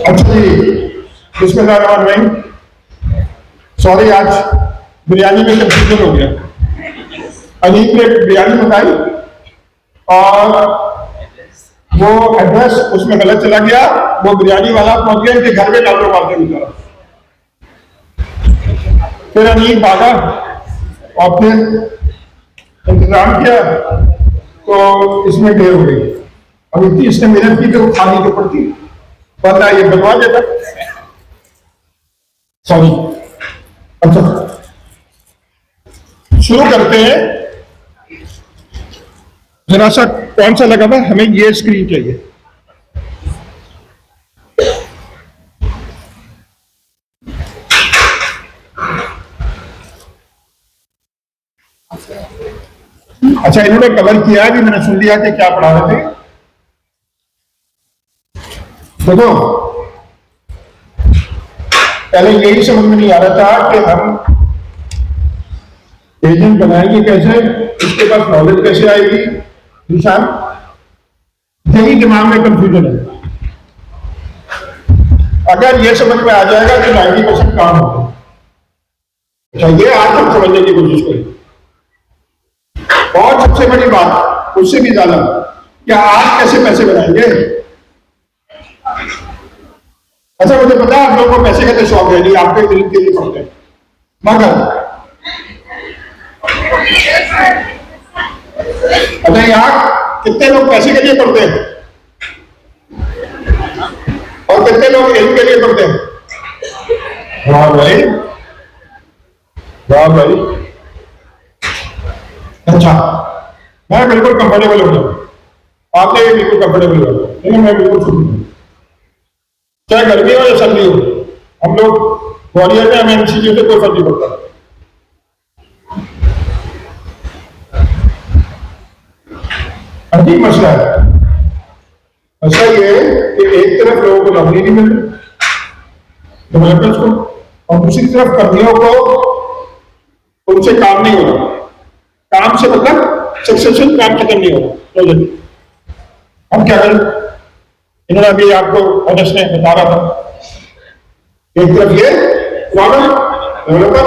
अच्छा जी, बिस्मिल्लाहिर्रहमानिर्रहीम। सॉरी, आज बिरयानी में कंफ्यूजन हो गया। अनीक ने बिरयानी मंगाई और वो एड्रेस उसमें गलत चला गया। वो बिरयानी वाला पहुंच गया इनके घर में, डॉक्टर मारते निकाला। फिर अनीक भागा और फिर इंतजाम किया तो इसमें देर हो गई। अब इतनी इसने मेहनत की तो खाने के ऊपर थी, वरना ये बनवा देता। सॉरी। अच्छा, शुरू करते हैं। जरा सा कौन सा लगा हुआ? हमें ये स्क्रीन चाहिए। अच्छा, इन्होंने कवर किया भी, मैंने सुन लिया कि क्या पढ़ा रहे थे। देखो, पहले यही समझ में नहीं आ रहा था कि हम एजेंट बनाएंगे कैसे, इसके पास नॉलेज कैसे आएगी। निशान, यही दिमाग में कंफ्यूजन है। अगर ये समझ में आ जाएगा तो 90% काम होगा। चाहिए आज हम समझने की कोशिश करें। और सबसे बड़ी बात, उससे भी ज्यादा, क्या आज कैसे पैसे बनाएंगे। अच्छा, मुझे पता है आप लोगों को पैसे का तो शौक है नहीं, आपके दिल के लिए पढ़ते हैं, मगर अच्छा, यहाँ कितने लोग पैसे के लिए पढ़ते हैं और कितने लोग इल्म के लिए पढ़ते हैं? वाह भाई, वाह भाई। अच्छा, मैं बिल्कुल कंफर्टेबल हो जाऊँ, आपने भी बिल्कुल कंफर्टेबल हो जाओ, लेकिन मैं बिल्कुल छूट हूँ, चाहे गर्मी हो या सर्दी हो। हम लोग ग्वालियर में, हमें इन चीजों से कोई फर्क नहीं पड़ता। अजीब मसला है। मसला ये है कि एक तरफ लोगों को नौकरी नहीं मिल रही, डेवलपर्स को, और दूसरी तरफ कर्मियों को उनसे काम नहीं हो रहा। काम से मतलब सक्सेसफुल काम खत्म नहीं हो रहा। हम क्या करें? इन्होंने अभी आपको ऑनर्स ने बता रहा था, एक तरफ ये डेवलपर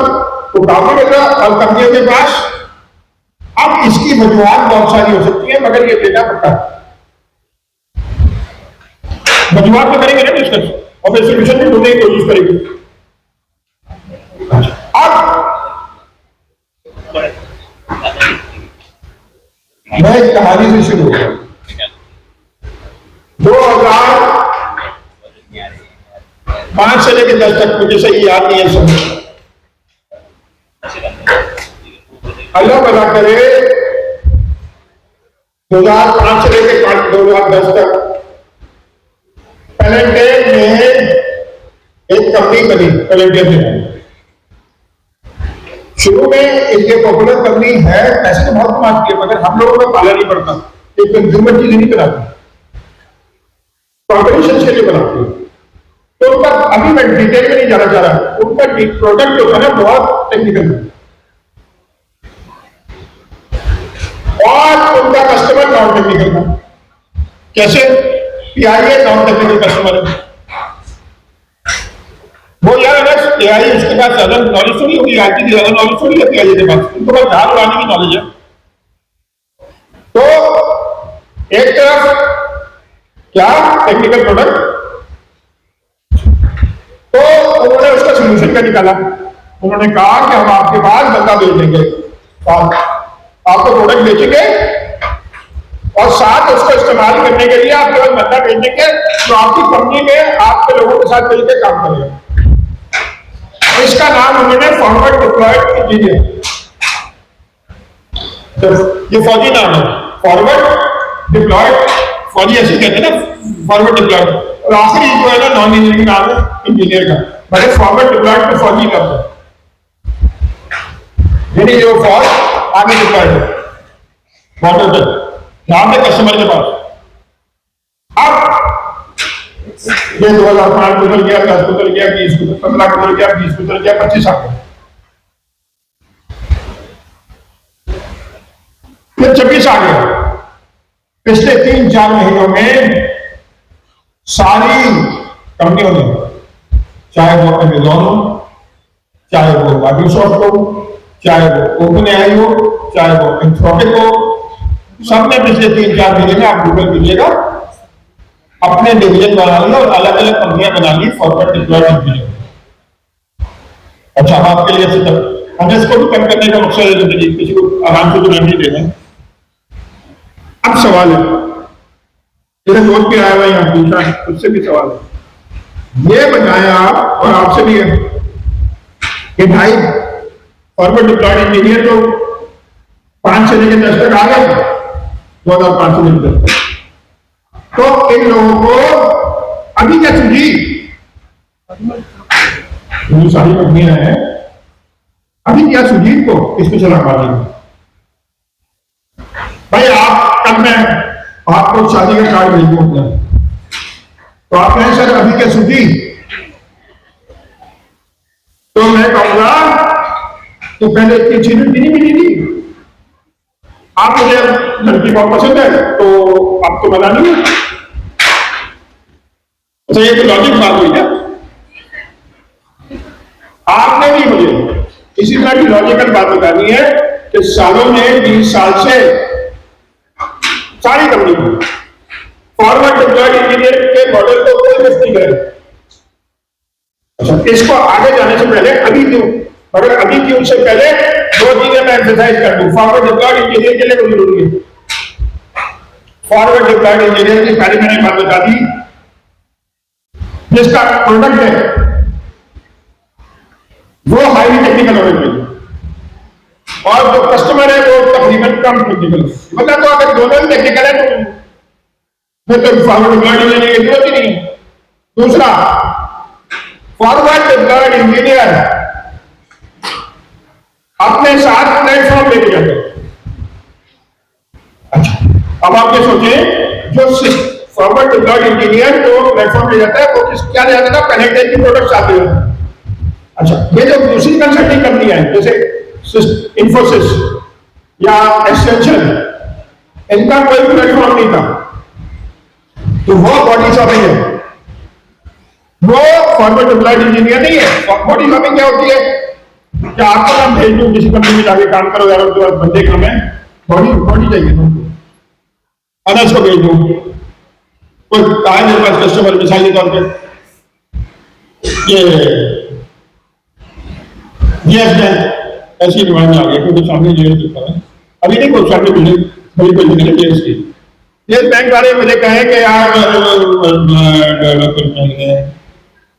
को काम नहीं मिल रहा और कंपनियों के पास। अब इसकी वजूहत बहुत सारी हो सकती है, मगर ये देना पड़ता है। वजूहत तो करेंगे ना डिस्कस, और फिर सोल्यूशन भी ढूंढने की कोशिश करेंगे। अब मैं एक कहानी से शुरू हुआ। 2005 से लेकर 10 तक, मुझे सही याद नहीं है सब। अल्लाह भला करे, 2005 से लेकर 2010 तक पैलेंटेन में एक कंपनी बनी, पैलेंटेन में। शुरू में ये पॉपुलर कंपनी है, पैसे तो बहुत कमाती है, मगर हम लोगों को पाला नहीं पड़ता। एक कंज्यूमर चीज नहीं बनाती, कॉम्पिटिशन के लिए बनाती है। तो उनका, अभी मैं डिटेल में नहीं जाना चाह रहा, उनका प्रोडक्ट जो है ना बहुत टेक्निकल है और उनका कस्टमर नॉन टेक्निकल था। कैसे? पीआईए नॉन टेक्निकल कस्टमर है। वो यार अगर एआई उसके पास ज्यादा नॉलेज थोड़ी होगी, आईटी की ज्यादा नॉलेज थोड़ी है पीआईए के पास, उनको बस धार उड़ाने की नॉलेज है। तो एक तरफ क्या टेक्निकल प्रोडक्ट, तो उन्होंने उसका सोल्यूशन क्या निकाला। उन्होंने कहा कि हम आपके पास बंदा भेज देंगे, आपको प्रोडक्ट बेचेंगे और साथ उसको इस्तेमाल करने के लिए आपके पास बंदा भेज देंगे, तो आपकी कंपनी में आपके लोगों के साथ मिलकर काम करेगा। इसका नाम उन्होंने फॉरवर्ड डिप्लॉयड इंजीनियर, ये फौजी नाम है, फॉरवर्ड डिप्लॉयड। फौजी ऐसे कहते हैं ना, फॉरवर्ड डिप्लॉयड। और आखिरी जो है ना नॉन इंजीनियरिंग नाम है इंजीनियर का, मतलब फॉरवर्ड डिप्लॉयड तो फौजी का है, यानी जो फौज आगे डिप्लॉयड है बॉर्डर पर, यहाँ पे कस्टमर के पास। अब ये 2005 गुजर गया, 10 गुजर गया, 20 गुजर, 15 गुजर गया, 20 गुजर गया, 25 आ गया, फिर 26 आ गया। पिछले 3-4 महीनों में सारी कंपनियों ने, चाहे वो अमेजॉन हो, चाहे वो माइक्रोसॉफ्ट हो, चाहे वो ओपन एआई हो, चाहे वो एंथ्रोपिक हो, सबने पिछले 3-4 महीने में आप गूगल कीजिएगा अपने डिवीजन बना लिए और अलग अलग कंपनियां बना ली फॉरवर्ड डिप्लॉयड इंजीनियर। अच्छा, आपके लिए हम इसको भी कम करने का मकसद है जिंदगी किसी को आराम से जुड़ा नहीं देना। अब सवाल है, मेरे दोस्त भी आया हुआ यहाँ पूछा, उससे भी सवाल है, ये बताया आप और आपसे भी है कि भाई फॉरवर्ड डिप्लॉयड इंजीनियर तो 5 से लेकर 10 तक आ गए 2005 से लेकर 10 तक, तो इन लोगों को अभी क्या सूझी? जो सारी कंपनियां हैं अभी क्या सूझी इनको इसको चला पा रही? भाई आप कल मैं आपको शादी का कार्ड भेज दूंगा तो आप कहें सर अभी क्या सूझी? तो मैं कहूंगा तो पहले इतनी चीजें नहीं मिली थी, आप मुझे लड़की बहुत पसंद है तो आप तो बना नहीं है। अच्छा, ये तो लॉजिक बात हुई क्या? आपने भी मुझे इसी तरह की लॉजिकल बात बतानी है कि सालों में 20 साल से सारी कंपनी फॉरवर्ड डिप्लॉयड इंजीनियर के मॉडल को कोई लिफ्ट नहीं करे। अच्छा, इसको आगे जाने से पहले अभी क्यों, अगर अभी क्यों से पहले 2 चीजें मैं एम्फसाइज कर दूं। फॉरवर्ड डिप्लॉयड इंजीनियर के लिए कोई जरूरी है, फॉरवर्ड डिप्लॉयड इंजीनियर की पहले मैंने बात बता दी, जिसका प्रोडक्ट है वो हाईली टेक्निकल होना चाहिए और जो कस्टमर है वो तकरीबन कम टेक्निकल। मतलब तो अगर दोनों ही टेक्निकल है तो फॉरवर्ड डिप्लॉयड इंजीनियर की जरूरत ही नहीं है। दूसरा, फॉरवर्ड डिप्लॉयड इंजीनियर अपने साथ प्लेटफॉर्म लेके जाते हैं। अच्छा, अब आप ये सोचें, जो फॉरवर्ड डिप्लॉयड इंजीनियर जो प्लेटफॉर्म ले जाता है वो क्या ले जाता है? कनेक्टेड प्रोडक्ट्स आते हैं। अच्छा, ये जो दूसरी कंसल्टिंग कंपनी है जैसे इंफोसिस या एक्सेंचर, इनका कोई प्लेटफॉर्म नहीं था तो वो बॉडी शॉपिंग है, वो फॉरवर्ड डिप्लॉयड इंजीनियर नहीं है। बॉडी शॉपिंग क्या होती है? क्या आपको नाम भेज दूं किसी कंपनी में जाके काम करो यार, उनके पास बंदे कम है, बॉडी चाहिए तुमको, अनर्स को भेज दूं, कोई कहा मेरे पास कस्टमर मिसाल के तौर पर ये ऐसी डिमांड आ गई क्योंकि सामने जेल दिखा है, अभी नहीं कोई सामने बिल्डिंग बड़ी बिल्डिंग है जेल की। ये बैंक वाले मुझे कहे कि यार डेवलपमेंट चाहिए,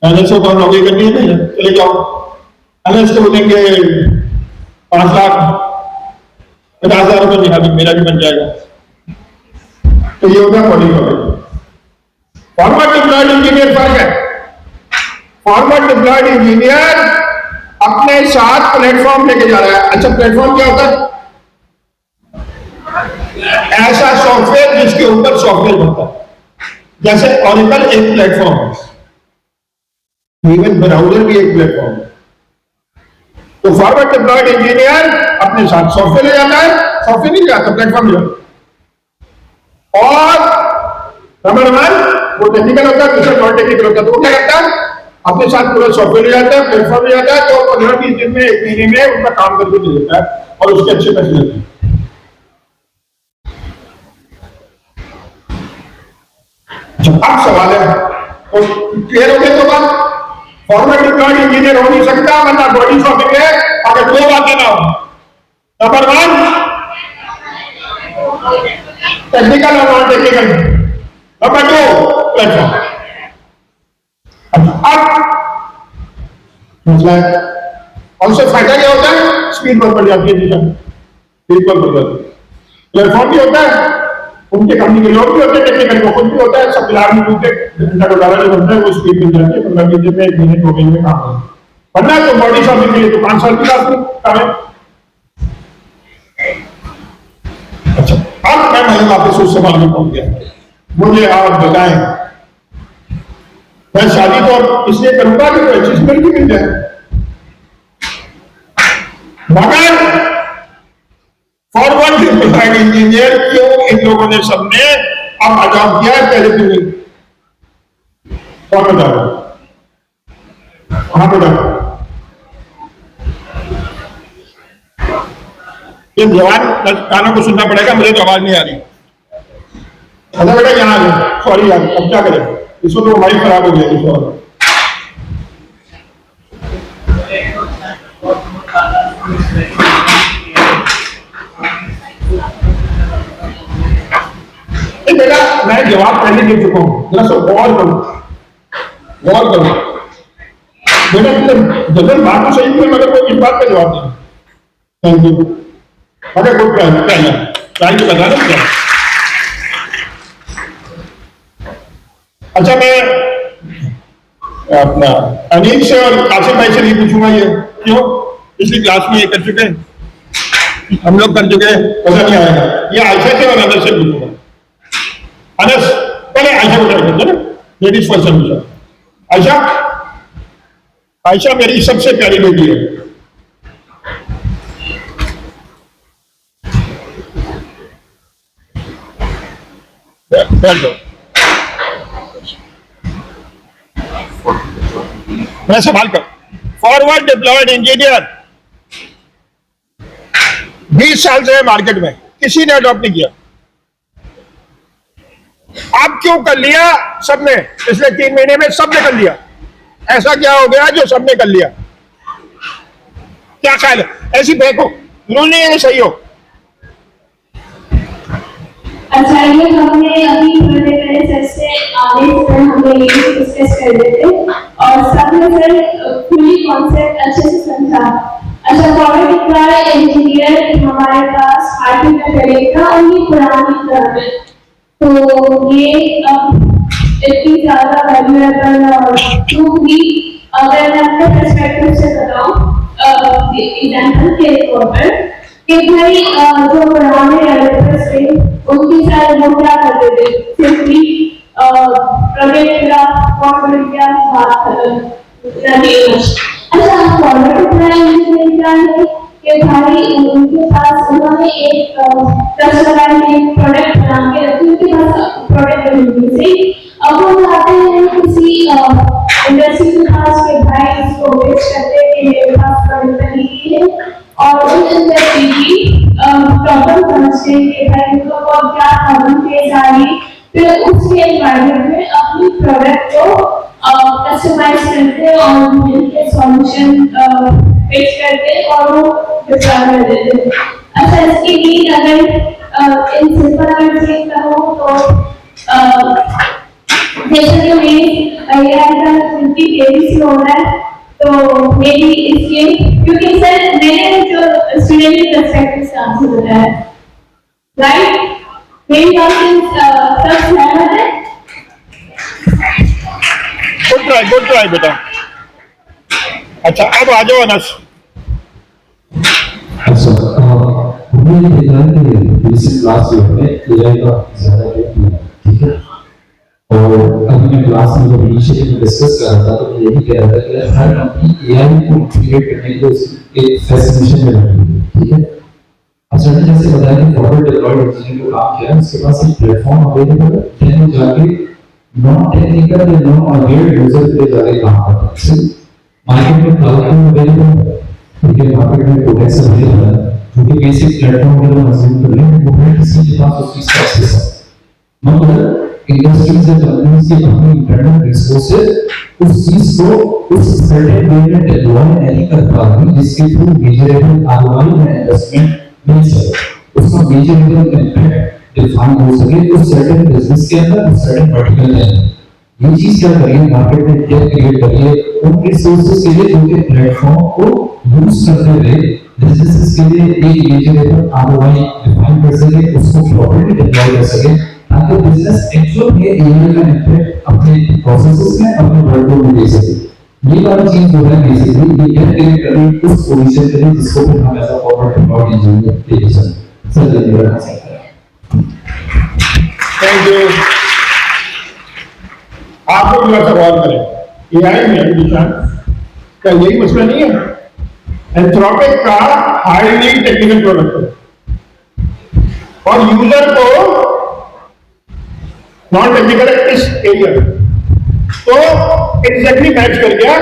एनएस को कौन नौकरी करनी है नहीं, चले जाओ। एनएस को बोलेंगे 5,50,000 रुपये निकाल, मेरा भी बन जाएगा। तो ये होगा body shopping. Forward deployed engineer फर्क है। फॉरवर्ड डिप्लॉयड इंजीनियर अपने साथ प्लेटफॉर्म लेके जा रहा है। अच्छा, प्लेटफॉर्म क्या होता है? ऐसा सॉफ्टवेयर जिसके ऊपर सॉफ्टवेयर बनता है, जैसे ऑरेकल एक प्लेटफॉर्म है, इवन ब्राउजर भी एक प्लेटफॉर्म है। तो फॉरवर्ड डिप्लॉयड इंजीनियर अपने साथ सॉफ्टवेयर ले जाता है, सॉफ्टवेयर नहीं ले जाता, प्लेटफॉर्म ले जाता। और नंबर 1 वो टेक्निकल होता है, दूसरा नॉन टेक्निकल होता है। तो वो क्या करता है? अपने साथ पूरा सॉफ्टवेयर ले जाता है, प्लेटफॉर्म ले जाता है, तो 15-20 दिन में, 1 महीने में उनका काम करके दे देता है और उसके अच्छे पैसे लेते हैं। अब सवाल है, तो क्लियर हो गई तो बात? फॉरवर्ड डिप्लॉयड इंजीनियर हो नहीं सकता, मतलब बॉडी शॉपिंग है अगर 2 बातें ना हो। नंबर 1 टेक्निकल और नॉन टेक्निकल, नंबर 2 प्लेटफॉर्म। अब मतलब और उससे फायदा क्या होता है? स्पीड बहुत बढ़ जाती है, स्पीड बहुत बढ़ जाती है। प्लेटफॉर्म भी होता है, उनके कंपनी के लोग भी होते हैं, टेक्निकल को खुद भी होता है, सब मिला मिलकर घंटा डॉलर जो बनता है वो स्पीड मिल जाती है, 15-20 दिन में, 1 महीने 2 महीने में काम होता है। वरना तो बॉडी शॉपिंग के लिए तो 5 साल की बात नहीं। अच्छा, अब मैं वापस उस सवाल में पहुंच गया। मुझे आप बताएं, मैं शादी तो इसलिए करूंगा कि कोई चीज मिल जाए, मगर फॉरवर्ड डिप्लॉयड इंजीनियर क्यों इन लोगों ने सबने अब अडॉप्ट किया है, पहले क्यों नहीं? कौन बता रहा? हाँ बेटा, ये जवान कानों को सुनना पड़ेगा, मुझे तो आवाज नहीं आ रही। अच्छा बेटा यहाँ आ, सॉरी यार, अब क्या करें, इसको तो माइक खराब हो गया इसको। बेटा मैं जवाब पहले दे चुका हूँ, जरा सा गौर करो, गौर करो बेटा। जब बात तो सही है मगर कोई इस बात का जवाब नहीं। Thank you. अरे गुड ट्राई, ट्राई तो बता रहे क्या। अच्छा मैं अपना अनीक से और कासिम भाई से नहीं पूछूंगा ये क्यों, पिछली क्लास में ये कर चुके हैं, हम लोग कर चुके हैं, पता नहीं आएगा। ये आयशा से और अनस से पूछूंगा। अनस पहले आयशा को करते ना, लेडीज फर्स्ट पूछा। आयशा, आयशा मेरी सबसे प्यारी बेटी है। बैठ जाओ, मैं सवाल कर। फॉरवर्ड डिप्लॉयड इंजीनियर 20 साल से है मार्केट में, किसी ने अडॉप्ट नहीं किया। आप क्यों कर लिया? सबने पिछले 3 महीने में सबने कर लिया। ऐसा क्या हो गया जो सबने कर लिया? क्या ख्याल है? ऐसी फेंको, जरूर नहीं है सही हो। अच्छा, ये हमने अभी थोड़ी देर पहले सर से आगे सर हमने ये डिस्कस कर रहे थे और सबने सर फुली कॉन्सेप्ट अच्छे से समझा। अच्छा, फॉरवर्ड डिप्लॉयड इंजीनियर हमारे पास पार्टी में करेगा और ये पुरानी तरह है, तो ये इतनी ज्यादा वैल्यूएबल प्रूफ भी, अगर मैं अपने पर्सपेक्टिव से बताऊं एग्जांपल के तौर पर कि भाई जो पुराने डेवलपर्स थे उनकी सारे लोग क्या करते थे, सिंपली प्रोजेक्ट का फॉर्मेट क्या बात खत्म। अच्छा, फॉर्मेट डिप्लॉयड इंजीनियरिंग क्या है कि भाई उनके पास उन्होंने एक कस्टमर ने प्रोडक्ट बना के रखी, उनके पास प्रोडक्ट बनी से अब वो चाहते हैं किसी इंडस्ट्री के पास के भाई इसको बेच करते कि मेरे पास प्रोडक्ट बनी है और उस इंडस्ट्री की प्रॉब्लम समझते हैं कि भाई उनको क्या प्रॉब्लम फेस आ रही, फिर उसके एनवायरनमेंट में अपनी प्रोडक्ट को कस्टमाइज करते और मिलके सॉल्यूशन पेश करते और वो डिप्लॉय कर देते। अच्छा, इसकी नीड अगर इन सिंपल वर्ड्स में कहूँ तो जैसे कि मेरी एआई का 50 पेज हो रहा है, तो मेरी इसके क्योंकि सर मैंने जो स्टूडेंट पर्सपेक्टिव से आंसर बताया है, राइट? मेरी बात सब सहमत है? गुड ट्राई बेटा। अच्छा अब आ जाओ अनस। अच्छा, हमने देखा कि बेसिक क्लास जो है एआई का ज्यादा यूज किया, ठीक है। और अभी मैं क्लास में जब इनिशियली डिस्कस कर रहा था तो मैं यही कह रहा था कि हर कंपनी एआई को इंटीग्रेट करने के लिए एक फैसिलिटेशन में लगी है, ठीक है। अब सर ने जैसे बताया कि फॉरवर्ड डिप्लॉयड इंजीनियर को काम किया, उसके पास एक प्लेटफॉर्म अवेलेबल है, फिर जाके नॉन टेक्निकल या नॉन अवेयर यूजर पे जाके काम करता है। मार्केट में क्लाउड अवेलेबल है, ठीक है, मार्केट में कोडेक्स अवेलेबल है, जो कि बेसिक प्लेटफॉर्म के लिए मशीन कर लें, वो हर किसी के पास उस चीज का एक्सेस है। मतलब इंडस्ट्रीज या कंपनीज के अपने इंटरनल रिसोर्सेज उस चीज को उस सर्टेन वे में डिप्लॉय नहीं कर पाते जिसके थ्रू मेजरेबल आरओआई में इन्वेस्टमेंट मिल सके, उसका मेजरेबल इम्पैक्ट डिफाइन हो सके उस सर्टेन बिजनेस के अंदर, उस सर्टेन वर्टिकल के अंदर। ये चीज क्या करिए, मार्केट में क्या क्रिएट करिए उन रिसोर्सेज के लिए जो कि प्लेटफॉर्म को यूज करते हुए बिजनेसेस के लिए एक मेजरेबल आरओआई डिफाइन कर सके, उसको प्रॉपर्ली डिप्लॉय कर सके, ताकि बिजनेस एक्चुअल में एआई का इम्पैक्ट अपने प्रोसेसेस में, अपने वर्कफ्लो में दे सके। ये वाली चीज जो है बेसिकली ये क्या क्रिएट कर रही है उस पोजीशन के लिए जिसको फिर हम ऐसा फॉरवर्ड डिप्लॉयड इंजीनियर कहते हैं। सर ये रखना सकते हैं। Thank you. आप लोग थोड़ा सा गौर करें, एआई में निशान का यही मसला नहीं है। एंथ्रोपिक का हाईली टेक्निकल प्रोडक्ट है और यूजर को नॉन टेक्निकल इस एरिया तो एग्जैक्टली मैच कर गया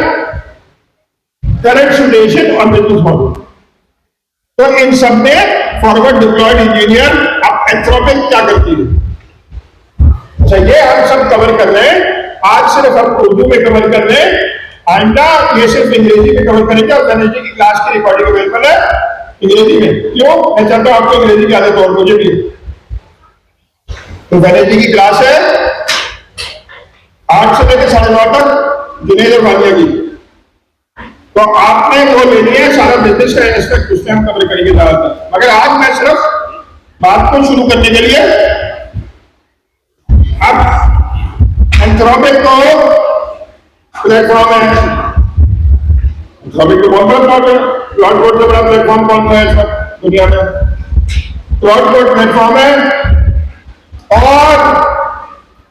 करंट सिचुएशन और बिजनेस मॉडल। तो इन सब में फॉरवर्ड डिप्लॉयड इंजीनियर अब एंथ्रोपिक क्या करती है? अच्छा, ये हम सब कवर कर रहे हैं। आज सिर्फ हम उर्दू में कवर कर रहे हैं, आइंदा ये सिर्फ अंग्रेजी में कवर करेंगे। और बैनर्जी की क्लास की रिकॉर्डिंग अवेलेबल है अंग्रेजी में। क्यों? मैं चाहता हूं आपको अंग्रेजी की आदत और मुझे भी। तो बैनर्जी की क्लास है 8 से लेकर 9:30 तक जुनेद और वालिया की। तो आपने वो लेनी है, सारा बिजनेस का एस्पेक्ट उससे हम कवर करेंगे ज्यादातर। मगर आज मैं सिर्फ बात को शुरू करने के लिए अब एंथ्रोपिक को प्लेटफॉर्म है। एंथ्रोपिक तो बहुत बड़ा प्लॉट है। प्लॉट कोड से बड़ा प्लेटफॉर्म कौन सा है इस वक्त दुनिया में? प्लॉट कोड प्लेटफॉर्म है। और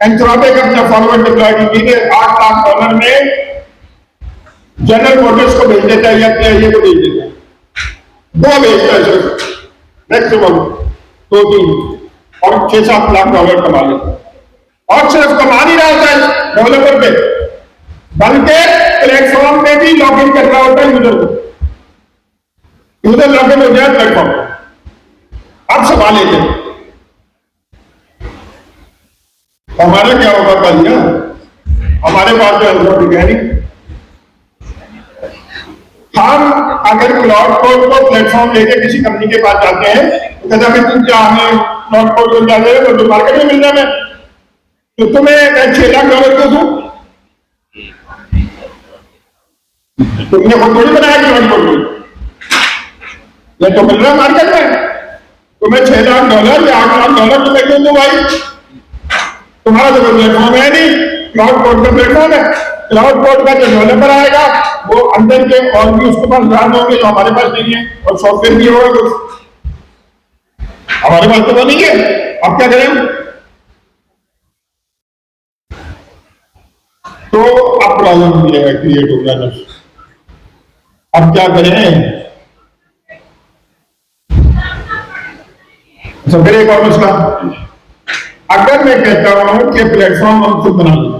एंथ्रोपिक अपना फॉरवर्ड डिप्लॉयड इंजीनियर $8 लाख में जनरल मोटर्स को भेज देता है या PIA को भेज देता है। दो भेजता है सिर्फ, मैक्सिमम 2-3, और $6-7 लाख कमा लेता है। और सिर्फ कमा नहीं रहा होता है डेवलपर पे, बल्कि प्लेटफॉर्म पे भी लॉग इन कर रहा होता है यूजर को। यूजर लॉग इन हो जाए प्लेटफॉर्म, अब सवाल लेते हैं हमारा क्या होगा कालिया? हमारे पास तो एंथ्रोपिक है नहीं। हम अगर प्लॉट कोड को प्लेटफॉर्म लेके किसी कंपनी के पास जाते हैं तो कहते हैं तुम क्या हमें प्लॉट कोड को जा रहे हो तो मार्केट में मिल रहा है, तो तुम्हें $6 लाख क्यों दूं? तुमने खुद थोड़ी बनाया प्लॉट कोड, ये तो मिल रहा है मार्केट में। तुम्हें $6 लाख या $8 लाख तुम्हें क्यों दूं भाई? तुम्हारा तो प्लेटफॉर्म है नहीं, क्लाउड कोड का प्लेटफॉर्म है। क्लाउड कोड का जो डेवलपर आएगा वो अंदर के और भी उसके पास ब्रांड होंगे जो हमारे पास नहीं है, और सॉफ्टवेयर भी होगा कुछ, हमारे पास तो वो नहीं है। अब क्या करें? तो अब प्रॉब्लम क्रिएट हो गया। अब क्या करें? अच्छा, फिर एक और मसला, अगर मैं कहता हूं कि प्लेटफॉर्म हम खुद बना लें।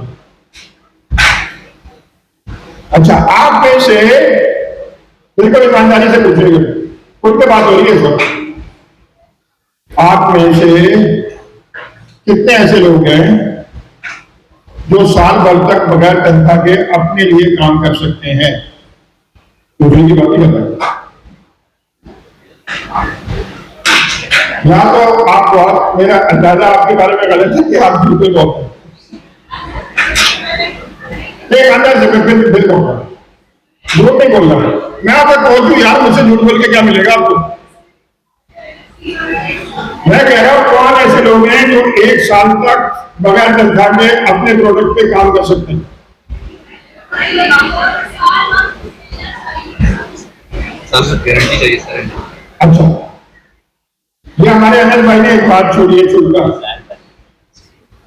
अच्छा, आप में से बिल्कुल ईमानदारी से पूछेंगे, खुद पे बात हो रही है सर, आप में से कितने ऐसे लोग हैं जो साल भर तक बगैर तनख्वाह के अपने लिए काम कर सकते हैं? पूछने की बात ही करता है। या तो आप, मेरा अंदाजा आपके बारे में गलत है कि आप झूठे लोग हैं। अंदर से बिल्कुल झूठ नहीं बोल रहा। मैं आपको बोलूं यार, मुझसे झूठ बोल के क्या मिलेगा आपको? मैं कह रहा हूं कौन ऐसे लोग हैं जो 1 साल तक बगैर तनख्वाह के अपने प्रोडक्ट पे काम कर सकते हैं? सर गारंटी चाहिए सर। अच्छा, ये हमारे अनंत भाई ने एक बात छोड़ी है छूटकर,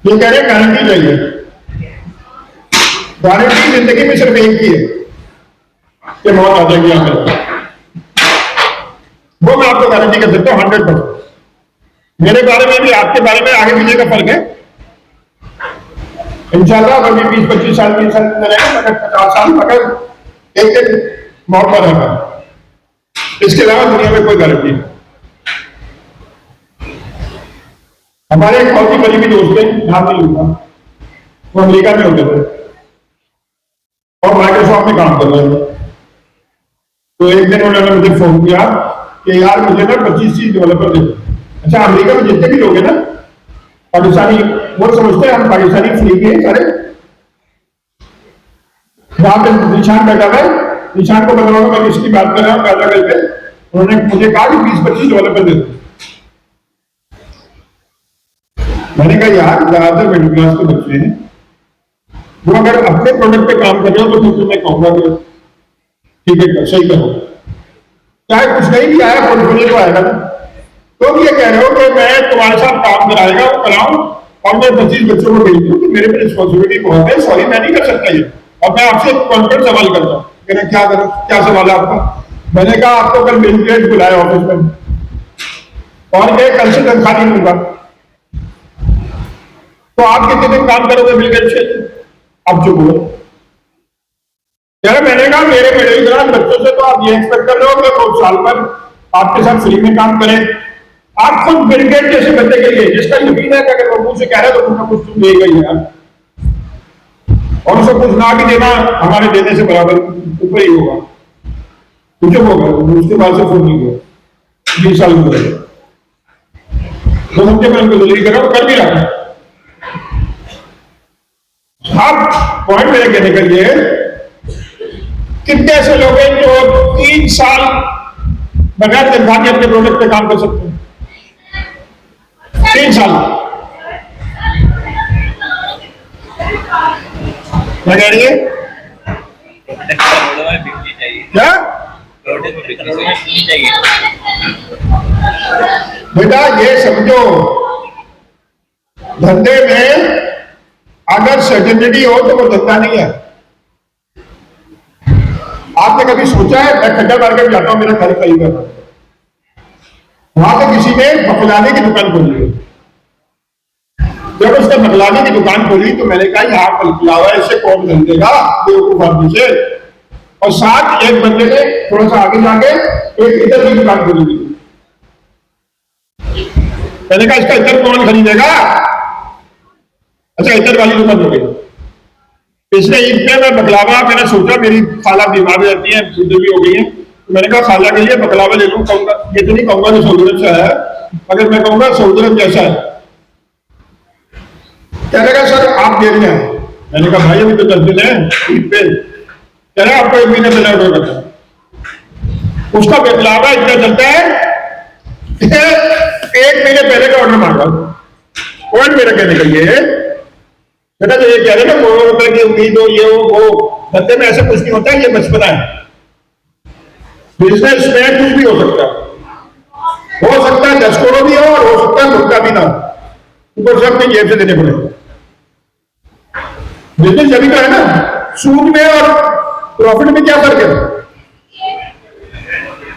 ये कह रहे गारंटी चाहिए। गारंटी जिंदगी में सिर्फ एक ही है कि मौत आ जाएगी आखिर, वो मैं आपको गारंटी कर सकता हूं 100%। मेरे बारे में भी आपके बारे में आगे पीछे का फर्क है। इंशाल्लाह अगर 20-25 साल 30 साल में रहेगा, मगर 50 साल मगर एक दिन मौत पर रहता है। इसके अलावा दुनिया में कोई गारंटी नहीं। हमारे एक बहुत ही करीबी दोस्त हैं, नाम नहीं लूंगा, वो अमेरिका में होते थे और माइक्रोसॉफ्ट में काम कर रहे थे। तो एक दिन उन्होंने मुझे फोन किया कि यार मुझे ना 25-30 डेवलपर दे। अच्छा, अमेरिका में जितने भी लोग हैं ना पाकिस्तानी, वो समझते हैं हम पाकिस्तानी फ्री के सारे। वहां पे निशान बैठा है, निशान को बता रहा हूं मैं किसकी बात कर रहा हूँ पैदा करके। उन्होंने मुझे कहा कि 20-25 डेवलपर दे दो। मैंने कहा यार ज्यादातर मिडिल क्लास के बच्चे हैं, वो अगर अपने प्रोडक्ट पे काम कर रहे हो तो फिर मैं कहूंगा कि ठीक है सही करो, चाहे कुछ नहीं भी आया पोर्टफोलियो तो आएगा ना। तो ये कह रहे हो कि मैं तुम्हारे साथ काम कराएगा वो कराऊं और मैं 25 बच्चों को भेज दूं, तो मेरे पे रिस्पॉन्सिबिलिटी बहुत है। सॉरी मैं नहीं कर सकता ये। और मैं आपसे कॉन्फिडेंट सवाल करता हूँ, क्या करूं, क्या सवाल है आपका? मैंने कहा आपको कल बिल गेट्स बुलाया ऑफिस में और क्या कल से तनख्वाह नहीं दूंगा, तो आप कितने दिन काम करोगे बिल गेट्स से? अब चुप हो। यार मैंने कहा मेरे मिडिल क्लास बच्चों से तो आप ये एक्सपेक्ट कर रहे हो कि 2 साल पर आपके साथ फ्री में काम करें। आप खुद बिल गेट्स जैसे बंदे के लिए जिसका यकीन है कि अगर वो मुझसे कह रहे तो कुछ ना कुछ तुम देगा ही यार, और उसको कुछ ना भी देना हमारे देने से बराबर ऊपर ही होगा। तो चुप होगा, उसके बाद से फोन नहीं हुआ 20 साल में करेगा। तो समझे मैं उनको जल्दी कर रहा हूँ, कर भी रहा। आप पॉइंट मेरे कहने का ये, कितने ऐसे लोग हैं जो 3 साल बगैर तनख्वाह के अपने प्रोडक्ट पे काम कर सकते हैं? 3 साल क्या कह रही है? क्या बेटा ये समझो, धंधे में अगर सर्टेनिटी हो तो वो धंधा नहीं है। आपने कभी सोचा है, मैं खड्डा मार्केट जाता हूं, मेरा घर खरीद कर वहां पे किसी ने बकलाने की दुकान खोली है। जब उसने बकलाने की दुकान खोली तो मैंने कहा यहाँ बकलावा इससे कौन खरीदेगा बेवकूफ आदमी से। और साथ एक बंदे ने थोड़ा सा आगे जाके एक इधर की दुकान खोली थी। मैंने कहा इसका इधर कौन खरीदेगा? अच्छा इधर वाली दुकान हो गई। पिछले ईद में मैं बकलावा, मैंने सोचा मेरी खाला बीमार रहती है, बुढ़ी भी हो गई है, तो मैंने कहा खाला के लिए बकलावा ले लूं। कहूंगा ये तो नहीं कहूंगा जो सऊदी अरब से है, मगर मैं कहूंगा सऊदी अरब जैसा है। कहने का सर आप दे रहे हैं। मैंने कहा भाई अभी तो 10 दिन है ईद पे। कह रहे आपको 1 महीने पहले ऑर्डर करता है। उसका बकलावा इतना चलता है 1 महीने पहले का ऑर्डर मांगा। पॉइंट मेरा कहने का ये बेटा, जो ये कह रहे ना करोड़ों रुपए की उम्मीद हो, ये वो धंधे में ऐसा कुछ नहीं होता है, ये बचपना है। बिजनेस में कुछ भी हो सकता है 10 करोड़ भी हो और हो सकता है रुपया भी ना हो, ऊपर से अपनी जेब से देने पड़े। बिजनेस अभी तो है ना, सूद में और प्रॉफिट में क्या फर्क है?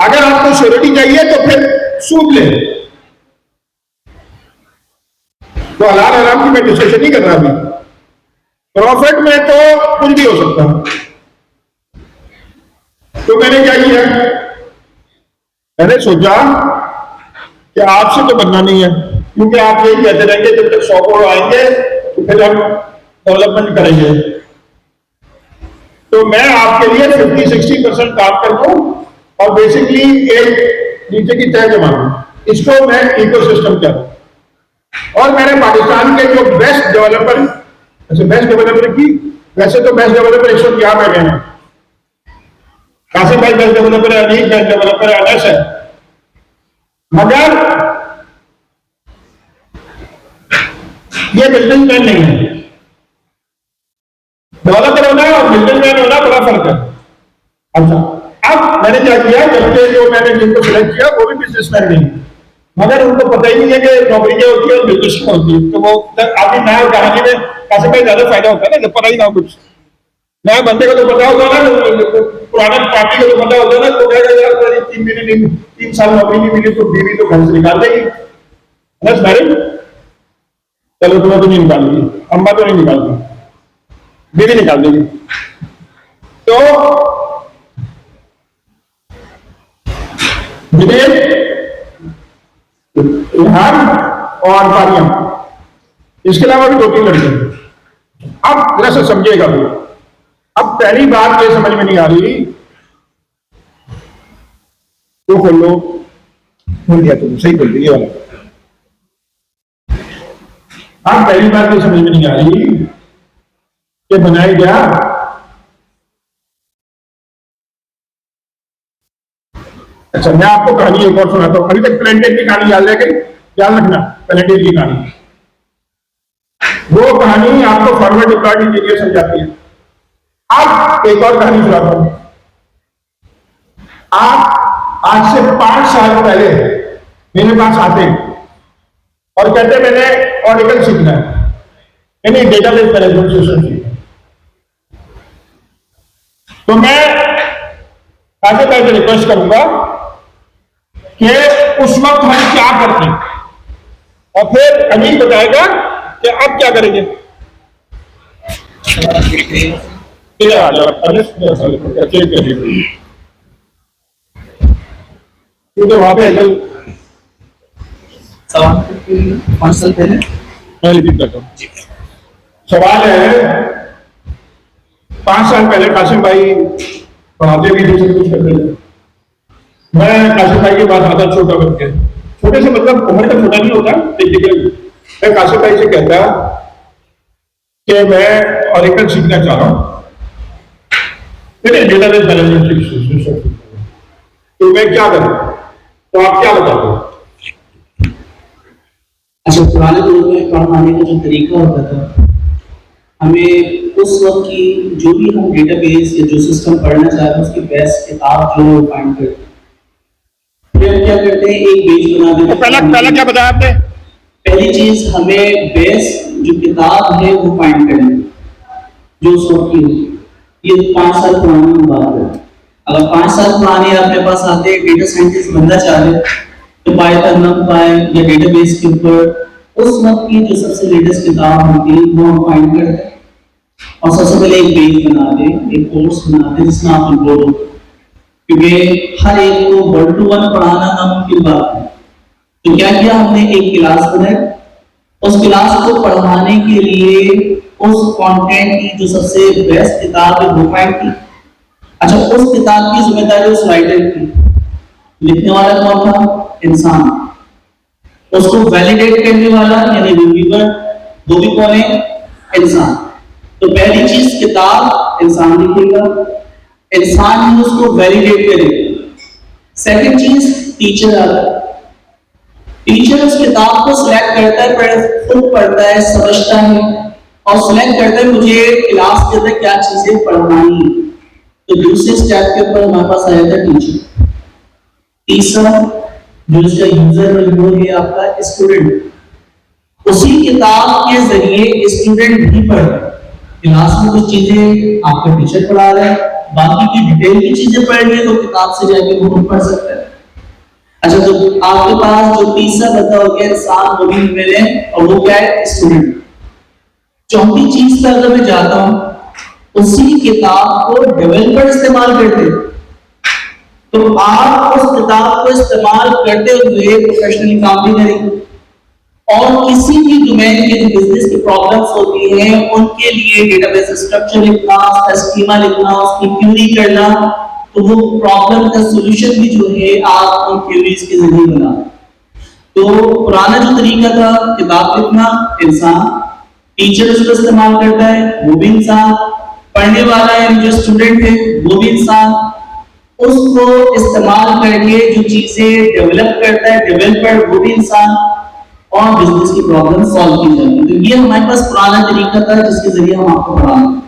अगर आपको श्योरिटी चाहिए तो फिर सूद ले। तो हलाल हराम की मैं डिस्कशन नहीं कर रहा अभी। प्रॉफिट में तो कुछ भी हो सकता है। तो मैंने क्या किया, मैंने सोचा कि आपसे तो बनना नहीं है, क्योंकि आप यही कहते रहेंगे जब तक 100 करोड़ आएंगे तो फिर हम डेवलपमेंट करेंगे। तो मैं आपके लिए 50-60% काम कर दूं और बेसिकली एक नीचे की तय जमा दूं। इसको मैं इकोसिस्टम कहता हूं। और मैंने पाकिस्तान के जो बेस्ट डेवलपर, बेस्ट डेवलपर की, वैसे तो बेस्ट डेवलपर इस वक्त यहां बैठे हैं, कासिम भाई बेस्ट डेवलपर है, अनीक बेस्ट डेवलपर है, अनस है, मगर ये बिजनेसमैन नहीं है। डेवलपर होना और बिजनेसमैन होना बड़ा फर्क है। अच्छा अब मैंने क्या किया, जबकि जो मैंने जिनको सिलेक्ट किया वो भी बिजनेसमैन नहीं है, मगर उनको पता ही नहीं है कि नौकरी क्या होती है और बिजनेस क्या होती है। तो वो आदमी नया कहानी में कासिम भाई ज्यादा फायदा होता है ना, जब पता ही ना हो कुछ। नया बंदे को तो पता होगा ना, पुराने पार्टी को तो पता होता है ना, तो कहेगा यार 3 साल नौकरी नहीं मिली तो बीवी तो घर से निकाल देगी। बस मैरिज चलो तुम्हें तो नहीं निकाल देगी, अम्मा तो नहीं निकाल देगी, बीवी निकाल देगी। तो विदेश इहान और पारियां, इसके अलावा भी 2-3 लड़के। अब जरा से समझिएगा, अब पहली बात ये समझ में नहीं आ रही तो खोल लो, खोल दिया तुम, सही खोल दिया वाला। अब पहली बात ये समझ में नहीं आ रही कि बनाया गया अच्छा मैं आपको कहानी एक और सुनाता हूं। अभी तक प्लेंटेन की कहानी याद रह गई, याद रखना प्लेंटेन की कहानी। वो कहानी आपको फॉरवर्ड डिप्लॉयड इंजीनियर समझाती है। अब एक और कहानी सुनाता हूं। आप आज से 5 साल पहले मेरे पास आते और कहते मैंने ऑडिकल सीखना है, यानी डेटाबेस मैनेजमेंट सिस्टम सीखना है। तो मैं ऐसे करके रिक्वेस्ट करूंगा कि उस वक्त हम क्या करते हैं, और फिर अनिल बताएगा कि अब क्या करेंगे। इधर आ जाओ, चेक करिए क्योंकि वहां पे एंगल सवाल 5 साल पहले मैं रिपीट करता हूँ। सवाल है 5 साल पहले कासिम भाई पढ़ाते भी थे, सब कुछ करते थे। मैं कासिम भाई के पास आता छोटा बन के, छोटे से मतलब उम्र का छोटा नहीं होता टेक्निकल। मैं कासिम भाई से कहता कि मैं ऑरेकल सीखना चाह रहा हूँ, डेटाबेस मैनेजमेंट, तो मैं क्या करूँ? तो आप क्या बताते हो? अच्छा, पुराने दौर में पढ़ाने का जो तरीका होता था, हमें उस वक्त की जो भी हम डेटाबेस या जो सिस्टम पढ़ना चाह रहे हैं उसकी बेस्ट किताब जो फाइंड करते हैं, फिर हम क्या करते हैं, एक पेज बना देते हैं। पहला क्या बताया आपने? पहली चीज, हमें बेस्ट जो किताब है वो फाइंड करनी है जो उस वक्त की होती है। ये 5 साल पुरानी बात है। अगर 5 साल पुरानी अपने पास आते डेटा साइंटिस्ट बनना चाह रहे तो पाइथन, NumPy या डेटाबेस के ऊपर उस वक्त की जो सबसे लेटेस्ट किताब होती है वो हम फाइंड करते हैं और सबसे पहले एक पेज बना दें, एक कोर्स बना दें जिसमें आप इनरोल हो, क्योंकि हर एक को 1 to 1 पढ़ाना नामुमकिन बात है। तो क्या किया हमने, एक क्लास बनाई, उस क्लास को पढ़ाने के लिए उस कंटेंट की जो सबसे बेस्ट किताब है वो फाइंड की। अच्छा, उस किताब की जिम्मेदारी उस राइटर की, लिखने वाला कौन था? इंसान। उसको वैलिडेट करने वाला यानी रिव्यूअर, वो भी कौन है? इंसान। तो पहली चीज किताब इंसान लिखेगा, इंसान ही उसको वैलिडेट करेगा। सेकंड चीज टीचर आता है, टीचर उस किताब को सिलेक्ट करता है, खुद पढ़ता है, समझता है और सिलेक्ट करता है मुझे क्लास के अंदर क्या चीजें पढ़ानी है। तो दूसरे स्टेप के ऊपर हमारे पास आया था टीचर। तीसरा जो इसका यूजर है वो है आपका स्टूडेंट। उसी किताब के जरिए स्टूडेंट भी पढ़ रहा है। क्लास में कुछ चीजें आपका टीचर पढ़ा रहा है, बाकी की डिटेल की चीजें पढ़नी है तो किताब से जाके वो पढ़ सकता है। अच्छा, तो आपके पास जो तीसरा बता हो गया इंसान, वो भी मिले और वो क्या है? स्टूडेंट। चौथी चीज पर अगर मैं जाता हूं, उसी किताब को डेवलपर इस्तेमाल करते हैं। तो आप उस किताब को इस्तेमाल करते हुए प्रोफेशनली काम भी करेंगे और किसी भी डोमेन के जो बिजनेस की प्रॉब्लम्स होती हैं उनके लिए डेटाबेस स्ट्रक्चर लिखना, उसका स्कीमा लिखना, उसकी क्वेरी करना, तो वो प्रॉब्लम का सॉल्यूशन भी जो है आप उन क्वेरीज के जरिए बना। तो पुराना जो तरीका था किताब लिखना, इंसान, टीचर उसको इस्तेमाल करता है वो भी इंसान, पढ़ने वाला है जो स्टूडेंट है वो भी इंसान, उसको इस्तेमाल करके जो चीजें डेवलप करता है डेवलपर वो भी इंसान, और बिजनेस की प्रॉब्लम सॉल्व की जाती है। तो ये हमारे पास पुराना तरीका था जिसके जरिए हम आपको पढ़ाएंगे।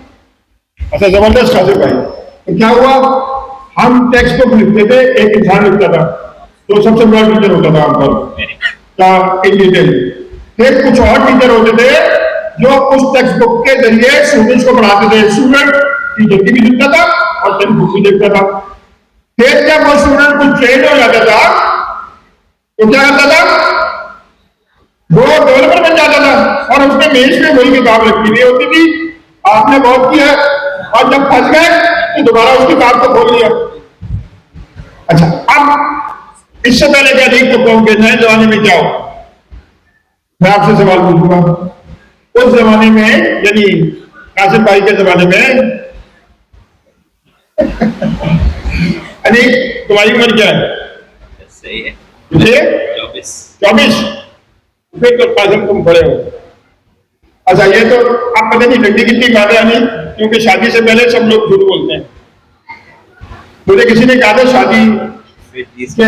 अच्छा, जबरदस्त कासिम भाई। तो क्या हुआ, हम टेक्स्ट बुक लिखते थे, एक इंसान लिखता था, तो सबसे बड़ा टीचर होता था हमको क्या इन डिटेल। फिर कुछ और टीचर होते थे जो उस टेक्स्ट बुक के जरिए स्टूडेंट्स को पढ़ाते थे। स्टूडेंट टीचर की भी लिखता था और टेक्स्ट बुक भी देखता था। फिर जब वो स्टूडेंट कुछ ट्रेन हो जाता था तो क्या करता था, वो डेवलपर बन जाता था और उसने मेज पे वही किताब रखी हुई होती थी। आपने बहुत किया और जब फंस गए तो दोबारा उस किताब को खोल लिया। अच्छा, अब इससे पहले क्या ठीक तो कहूँ कि नए जमाने में क्या हो, मैं आपसे सवाल पूछूंगा। उस जमाने में यानी कासिम भाई के जमाने में यानी तुम्हारी उम्र क्या है? सही है, मुझे 24। फिर तो कासिम तुम बड़े हो। अच्छा, ये तो आप पता नहीं डंडी कितनी मारे यानी, क्योंकि शादी से पहले सब लोग झूठ बोलते हैं। मुझे किसी ने कहा था शादी के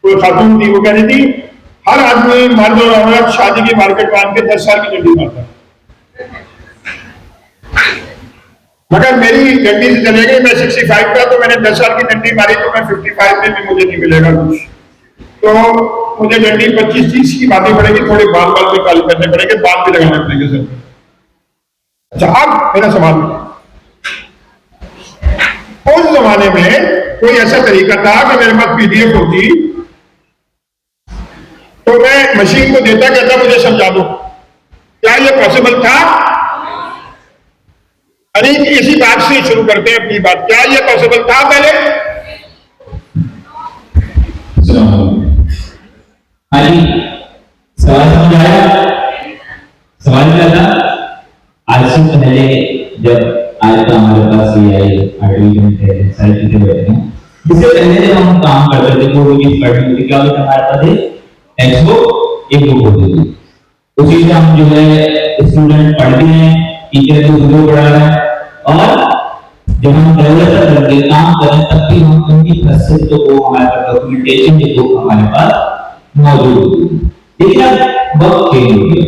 कोई खातून थी, वो कह रही थी हर आदमी मर्द और औरत शादी की मार्केट मान के 10 साल की डंडी मारता है, मगर मेरी डंडी से चले गई। मैं 65 का, तो मैंने 10 साल की डंडी मारी, तो मैं 55 में भी मुझे नहीं मिलेगा कुछ, तो मुझे डंडी 25-30 की बातें पड़ेगी, थोड़े बाल बाल भी काले करने पड़ेंगे, बाल भी लगाने पड़ेंगे सर। अच्छा, अब मेरा सवाल, उस जमाने में कोई ऐसा तरीका था कि मेरे पास PDF होती तो मैं मशीन को देता, कहता मुझे समझा दो, क्या ये पॉसिबल था? अरे इसी बात से शुरू करते हैं अपनी बात। क्या ये पॉसिबल था पहले? हाँ जी, सवाल समझ आया? सवाल क्या था? आज से पहले जब आया था हमारे पास आर्टिफिशियल इंटेलिजेंस सारी चीजें बैठे हैं, इससे पहले जब हम काम करते थे कोई भी पढ़ने के लिए क्या होता था, हमारे पास एक टेक्स्ट बुक एक बुक होती थी। उसी से हम जो है स्टूडेंट पढ़ते हैं, टीचर को वीडियो पढ़ा रहा है, और जब हम डेवलपर करके काम करें तब भी हम उनकी प्रोसेस तो वो हमारे पास डॉक्यूमेंटेशन की बुक हमारे पास मौजूद होती है। लेकिन अब वक्त चेंज हो गया,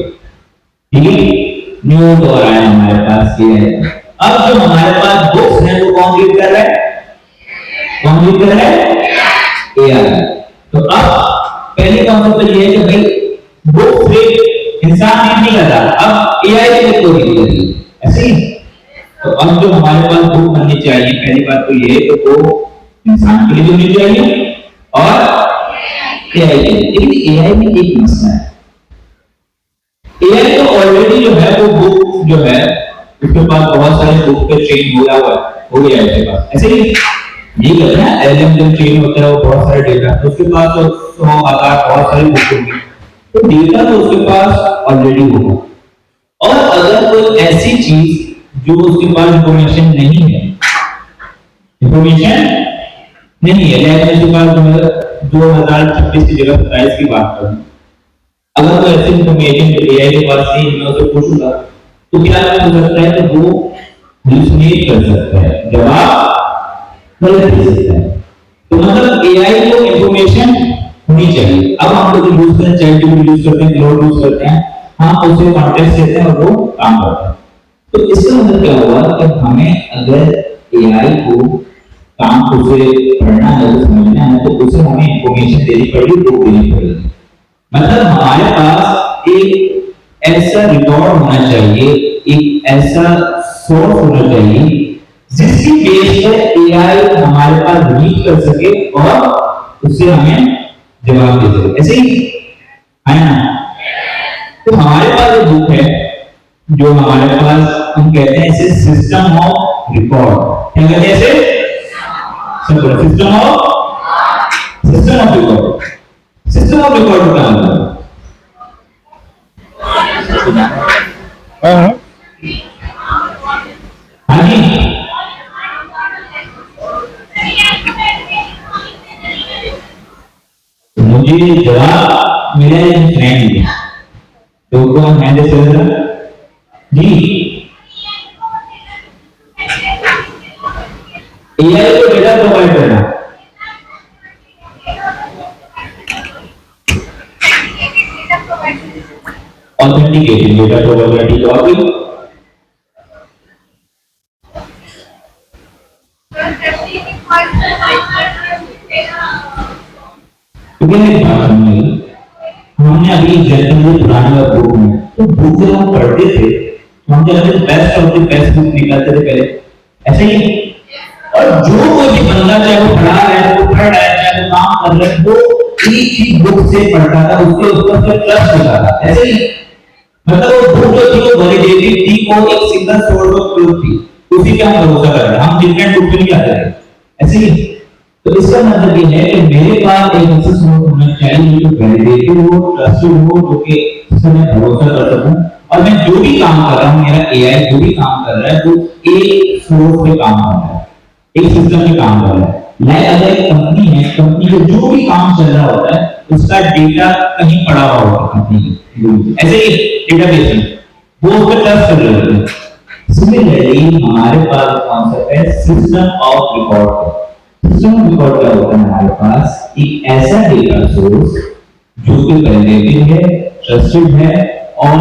ठीक है, न्यू दौर आया हमारे पास ये है। अब जो हमारे पास बुक्स हैं वो कौन रीड कर रहा है? कौन रीड कर रहा है? एआई। तो अब पहले कॉन्सेप्ट ये है कि भाई बुक से इंसान रीड नहीं कर रहा, अब एआई से कोई रीड कर रही है, ऐसे ही। तो अब जो हमारे पास बुक बननी चाहिए, पहली बात तो ये है कि वो इंसान के लिए होनी चाहिए और एआई के लिए। लेकिन एआई में एक मसला है, एआई तो ऑलरेडी जो है वो बुक जो है उसके पास बहुत सारे बुक पे ट्रेन हो गया है उसके पास, ऐसे ही ये कहते हैं एलएम जब ट्रेन होता है वो बहुत सारे डेटा, तो उसके पास तो 100,000 बहुत सारी बुक होंगी, तो डेटा तो उसके पास ऑलरेडी होगा। और अगर कोई ऐसी चीज जो उसके पास इंफॉर्मेशन नहीं है, इंफॉर्मेशन नहीं है, जैसे उसके पास 2026 की जगह 27 की बात करूं, अगर कोई ऐसी इंफॉर्मेशन एआई के पास नहीं, मैं उसे पूछूंगा तो क्या हो सकता है कि वो हालुसिनेट कर सकता है, जवाब गलत दे सकता है। तो मतलब एआई को इंफॉर्मेशन होनी चाहिए। अब हम लोग यूज करते हैं, चैट यूज करते हैं, क्लाउड यूज करते हैं, हम उसे कॉन्टेक्स्ट देते हैं और वो काम करता है। तो इसका मतलब क्या हुआ कि हमें अगर एआई को काम को से पढ़ना है, तो समझना है, तो उसे हमें इंफॉर्मेशन देनी पड़ेगी, बुक देनी पड़ेगी। मतलब हमारे पास एक ऐसा रिकॉर्ड होना चाहिए, एक ऐसा सोर्स होना चाहिए जिसकी बेस पर एआई हमारे पास रीड कर सके और उससे हमें जवाब दे सके, ऐसे ही है ना। तो हमारे पास एक बुक है जो हमारे पास, हम कहते हैं इसे सिस्टम ऑफ रिकॉर्ड, क्या कहते हैं इसे? System of record. System of record का मतलब हाँ जी, मुझे जवाब मेरा एक फ्रेंड है, तो कौन हैंड चल रहा जी, एआई को डेटा प्रोवाइड करना, ऑथेंटिकेशन डेटा प्रोवाइड जॉब भी। हमने अभी जनरली पुरानी बुक में, तो बुक जब हम पढ़ते थे तो हम जब best of the best book निकालते थे पहले, ऐसे ही। और जो कोई भी बंदा चाहे वो पढ़ा रहा है, वो पढ़ रहा है, चाहे वो काम कर रहा है, वो एक ही बुक से पढ़ता था, उसके ऊपर से ट्रस्ट होता था, ऐसे ही। मतलब वो बुक जो थी वो वैलिडेटेड थी, वो एक सिंगल सोर्स ऑफ ट्रूथ थी, उसी पे हम भरोसा कर रहे हैं, हम डिफरेंट बुक पे नहीं जाते थे, ऐसे ही। तो इसका मतलब ये है कि मेरे पास एक ऐसा सोर्स होना चाहिए जो वैलिडेटेड हो, ट्रस्टेड हो, जो कि जिस पर मैं भरोसा कर सकूं, और मैं जो भी काम कर रहा हूं, मेरा एआई जो भी काम कर रहा है वो एक सोर्स पे काम कर रहा है, एक सिस्टम पे काम कर रहा है। लाइक अगर एक कंपनी है, कंपनी का जो भी काम चल रहा होता है उसका डेटा कहीं पड़ा हुआ होता है कंपनी, ऐसे ही डेटाबेस में वो उस पर ट्रस्ट कर रहे होते हैं। सिमिलरली हमारे पास कॉन्सेप्ट है system of record. System of record क्या होता है? हमारे पास एक ऐसा डेटा सोर्स जो कि वैलिडेटेड है, ट्रस्टेड है, और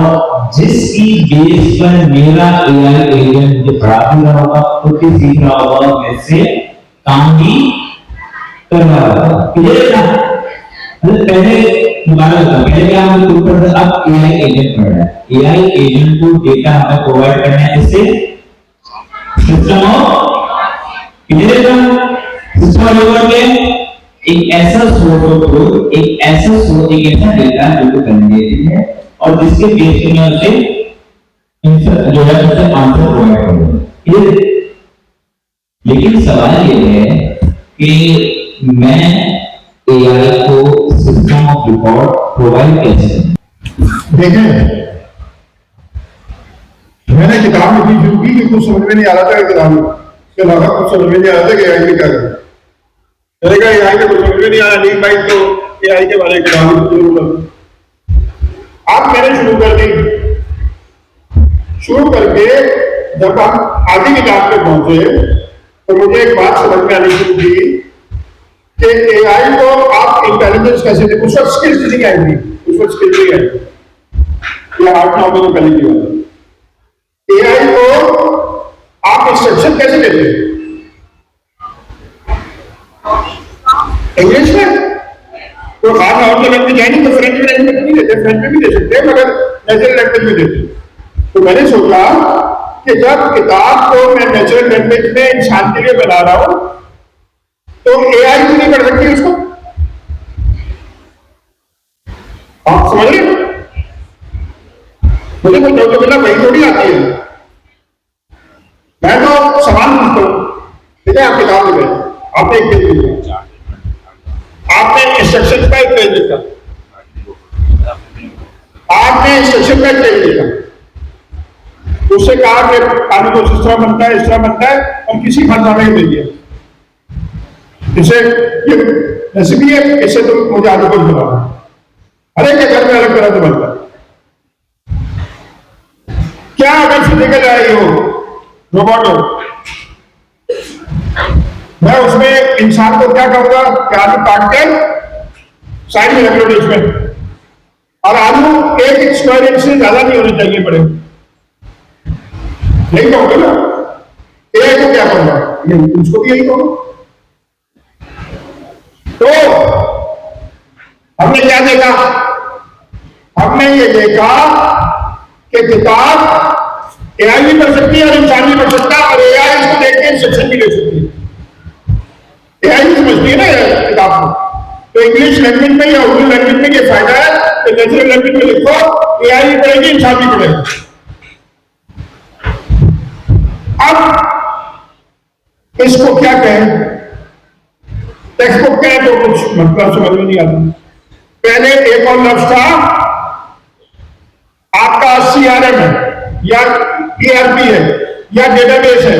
जिसकी बेस पर मेरा एआई एजेंट मुझे पढ़ा भी रहा होगा, खुद ही सीख रहा होगा, वैसे काम भी कर रहा होगा। क्लियर है ना? मतलब पहले पहले क्या हम खुद पढ़ रहे, अब एआई एजेंट पढ़ रहा है। एआई एजेंट को डेटा हमें प्रोवाइड करना है, इससे सिस्टम ऑफ क्लियर है। सिस्टम ऑफ रिकॉर्ड एक ऐसा सोर्स ऑफ ट्रूथ, एक ऐसा डेटा जो कि वैलिडेटेड है और जिसके बेस पे मैं उसे जो है उसे आंसर प्रोवाइड करूंगा। लेकिन सवाल ये है कि मैं एआई को सिस्टम ऑफ रिकॉर्ड प्रोवाइड कैसे करूं? देखें, मैंने किताब लिखनी शुरू की कि कुछ समझ में नहीं आ रहा था किताब में, इसके अलावा कुछ समझ में नहीं आ रहा था कि एआई में क्या करें। मैंने कहा एआई में कुछ समझ में नहीं आ रहा, नहीं भाई तो एआई के बारे में किताब जरूर आप मैंने शुरू कर दी। शुरू करके जब हम आधी किताब पे पहुंचे तो मुझे एक बात समझ में आनी शुरू की कि एआई को आप इंटेलिजेंस कैसे दे। उस वक्त स्किल्स नहीं आएंगी, उस वक्त स्किल्स नहीं आएंगी, या 8-9 महीने पहले की बात है। एआई को आप इंस्ट्रक्शन कैसे देते हैं? इंग्लिश में तो खास और लैंग्वेज जाएंगे तो फ्रेंच में नहीं देते, फ्रेंच में भी दे सकते हैं मगर नेचुरल लैंग्वेज में देते। तो मैंने सोचा कि जब किताब को मैं नेचुरल लैंग्वेज में इंसान के लिए बना रहा हूं तो एआई भी नहीं पढ़ सकती उसको। आप समझ रहे हो? मुझे कोई डाउट मिला वही थोड़ी आती है। मैं तो सवाल पूछता हूं, ठीक है? आप किताब में आपने एक पेज लिखा, आपने इंस्ट्रक्शन का एक पेज लिखा, आपने इंस्ट्रक्शन का एक पेज लिखा, उससे कहा कि पानी को इस तरह बनता है, इस तरह बनता है, और किसी खानसामे को दे दिया, इसे ये रेसिपी है, इससे तुम मुझे आलू को बनाओ। अरे क्या घर में अलग तरह से बनता है। क्या अगर फिजिकल आई हो, रोबोट हो, मैं उसमें इंसान को क्या कहूंगा कि आलू काट के साइड में रख लो डिश में, और आलू 1 स्क्वायर इंच से ज्यादा नहीं होने चाहिए बड़े, यही कहूंगा ना। एआई को क्या कहूंगा? उसको भी यही कहूंगा। तो हमने क्या देखा? हमने ये देखा कि किताब एआई भी पढ़ सकती है और इंसान भी पढ़ सकता है, और एआई इसको देख के इंस्ट्रक्शन भी ले सकती है। एआई भी समझती है ना किताब को। तो इंग्लिश लैंग्वेज में या उर्दू लैंग्वेज में ये फायदा है कि नेचुरल लैंग्वेज में लिखो, एआई भी पढ़ेगी, इंसान भी पढ़ेगा। अब इसको क्या कहें? टेक्स्ट बुक कहें तो कुछ मतलब समझ में नहीं आता। पहले एक और लफ्ज था आपका सीआरएम है या ईआरपी है या डेटाबेस है,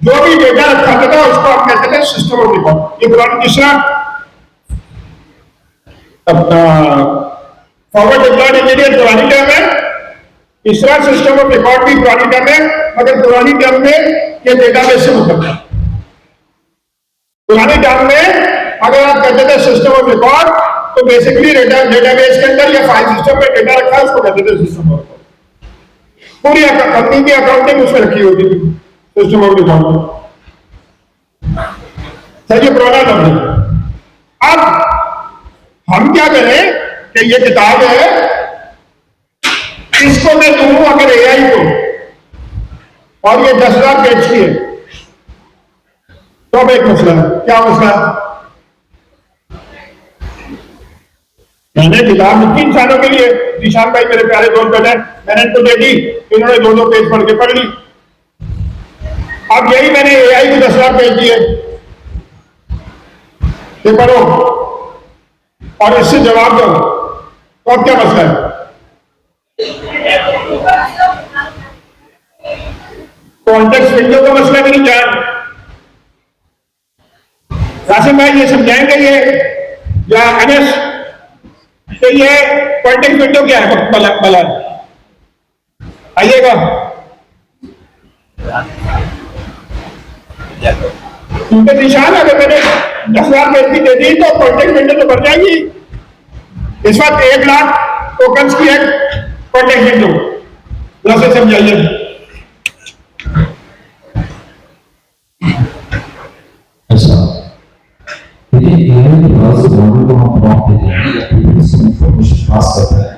जो भी डेटा रखा था उसको आप कहते थे सिस्टम ऑफ रिकॉर्ड। ये पुरानी तीसरा फॉरवर्ड डिप्लॉयड इंजीनियर पुरानी टर्म है, तीसरा सिस्टम ऑफ रिकॉर्ड भी पुरानी टर्म है, मगर पुरानी टर्म में ये डेटाबेस से मतलब है। पुरानी टर्म में अगर आप कहते थे सिस्टम ऑफ रिकॉर्ड तो बेसिकली डेटाबेस के अंदर या फाइल सिस्टम में डेटा रखा है उसको कहते थे सिस्टम ऑफ रिकॉर्ड। पूरी कंपनी की अकाउंटिंग उसमें रखी होती थी सिस्टम ऑफ रिकॉर्ड। सर ये पुराना टर्म है। अब हम क्या करें कि ये किताब है, इसको मैं दूं अगर एआई को, और ये 10,000 पेज की है, तो अब एक मसला है। क्या मसला है? मैंने किताब लिखी इंसानों के लिए, निशान भाई मेरे प्यारे दोस्त हैं, मैंने इनको दे दी, इन्होंने 2-2 पेज पढ़ के पढ़ ली। अब यही मैंने एआई को 10,000 पेज दिए, ये पढ़ो और इससे जवाब दो, तो अब क्या मसला है? कॉन्टेक्स्ट विंडो का मसला भी नहीं जान। राशिद भाई ये समझाएंगे ये या अनस तो ये कॉन्टेक्स्ट विंडो क्या है? बला आइएगा, उनके निशान अगर मैंने 10,000 पेज की दे दी तो कॉन्टेक्स्ट विंडो तो भर जाएगी। इस वक्त 1 लाख टोकन्स की है कॉन्टेक्स्ट विंडो, जरा समझाइए। अच्छा, देखिए एआई के पास मॉडल को हम प्रॉम्प्ट देते हैं या फिर इसको इंफॉर्मेशन पास करता है,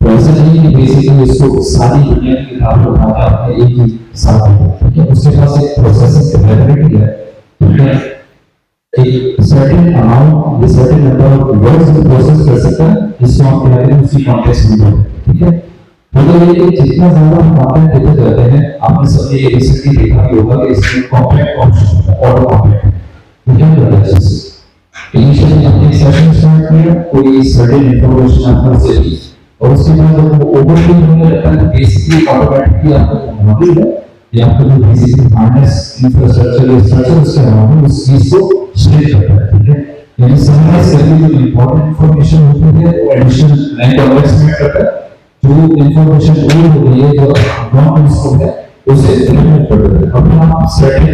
तो ऐसा नहीं कि बेसिकली इसको सारी दुनिया की किताबें उठा के आपने एक ही साथ देता है, ठीक है? उसके पास एक प्रोसेसिंग कैपेबिलिटी है, ठीक है? एक सर्टेन अमाउंट, ये सर्टेन नंबर ऑफ वर्ड्स को प्रोसेस कर सकता है, जिसको हम कहते हैं उसी कॉन्टेक्स्ट में, ठीक है? मतलब ये जितना ज्यादा हम कंटेंट देते जाते हैं, आपने सबने ये रिसेंटली देखा भी होगा कि इसमें कॉम्प्लेक्स ऑप्शन है, ऑटो कॉम्प्लेक्ट है। क्या होता है इससे? इनिशियली आपने सेशन स्टार्ट किया, कोई सर्टेन इंफॉर्मेशन आपको से दी, और उसके बाद जब वो ओवरफ्लो होने लगता है, बेसिकली ऑटोमेटिकली आपका मॉडल है या आपका जो बेसिक हार्नेस इंफ्रास्ट्रक्चर स्ट्रक्चर उसके अलावा उस चीज को शेयर करता है, ठीक है। यानी समराइज करके जो इंपॉर्टेंट इंफॉर्मेशन होती है वो एडिशनल लाइन कॉम्प्लेक्स में करता है, जो इंफॉर्मेशन ओवर हो गई है, जो नॉन यूजफुल है, उसे एलिमिनेट कर देता है। अब आप सर्टेन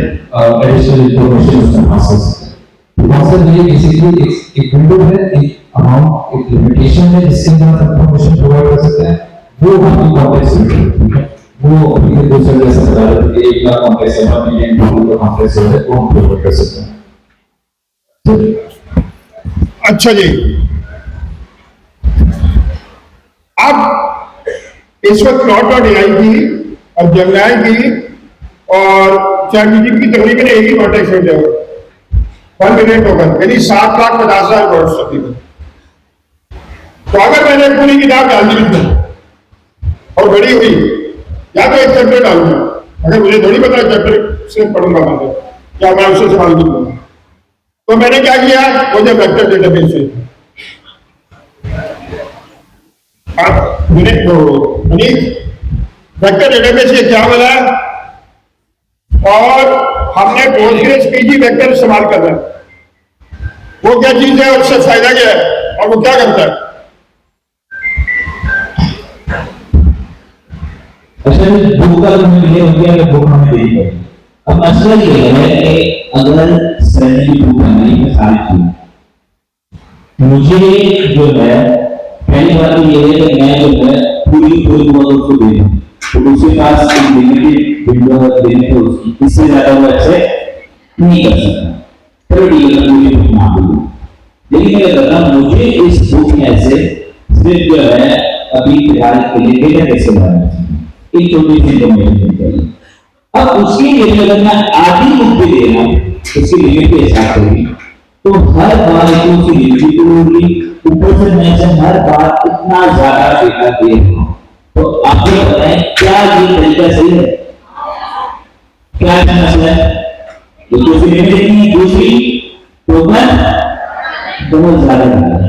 एडिशनल इंफॉर्मेशन उसमें पास कर सकते हैं। मास्टर ये बेसिकली एक विंडो है, एक अमाउंट, एक लिमिटेशन है जिसके अंदर इंफॉर्मेशन प्रोवाइड कर सकते हैं, वो हम कॉम्प्लेक्स है, वो अभी दूसरे जैसा बता रहे थे, 1 लाख कॉम्प्लेक्स है, 1 मिलियन डॉलर का कॉम्प्लेक्स है, वो हम प्रोवाइड कर सकते हैं। अच्छा जी, अब इस वक्त Claude.ai की और Gemini की और ChatGPT की तकरीबन एक ही कॉन्टेक्स्ट रेंज है, 1 मिलियन टोकन, यानी 7,50,000 वर्ड्स तकरीबन। तो अगर मैंने पूरी किताब डाल दी इसमें और बड़ी हुई, या तो एक चैप्टर डालूंगा, अगर मुझे थोड़ी पता है चैप्टर से पढ़ूंगा मैं, क्या मैं उसे सवाल दूंगा। तो मैंने क्या किया, मुझे वेक्टर डेटाबेस से वेक्टर डेटाबेस से क्या मिला, और हमने पोस्टग्रेस पीजी वेक्टर इस्तेमाल करना है। वो क्या चीज है, उससे फायदा क्या है और वो क्या करता है। अच्छा, बुक का तुम्हें मिले हो गया कि बुक हमें देनी पड़ेगी। अब मसला ये है कि अगर सैलरी बुक बनाई है खाली की, मुझे जो है पहली बात तो ये है कि मैं जो है पूरी बुक उसको दे दूं, तो उसके पास एक लिमिटेड विंडो देने को उसकी, इससे ज्यादा वो अच्छे नहीं कर सकता। चलो ठीक है, मुझे बुक ना दूं, लेकिन मैं कहता हूँ मुझे इस बुक में से सिर्फ जो है अभी फिलहाल के लिए डेटा कैसे बनाना चाहिए, एक छोटी सी इंफॉर्मेशन चाहिए। अब उसके लिए अगर मैं आधी बुक भी दे रहा हूँ उसकी लिमिट के हिसाब से, तो हर बार उसकी लिमिट होगी, ऊपर से मैं हर बार इतना ज्यादा डेटा दे रहा हूँ। तो आप ये बताएं क्या ये तरीका सही है? क्या मसला है? तो दूसरी लिमिट नहीं, दूसरी टोकन बहुत ज्यादा है,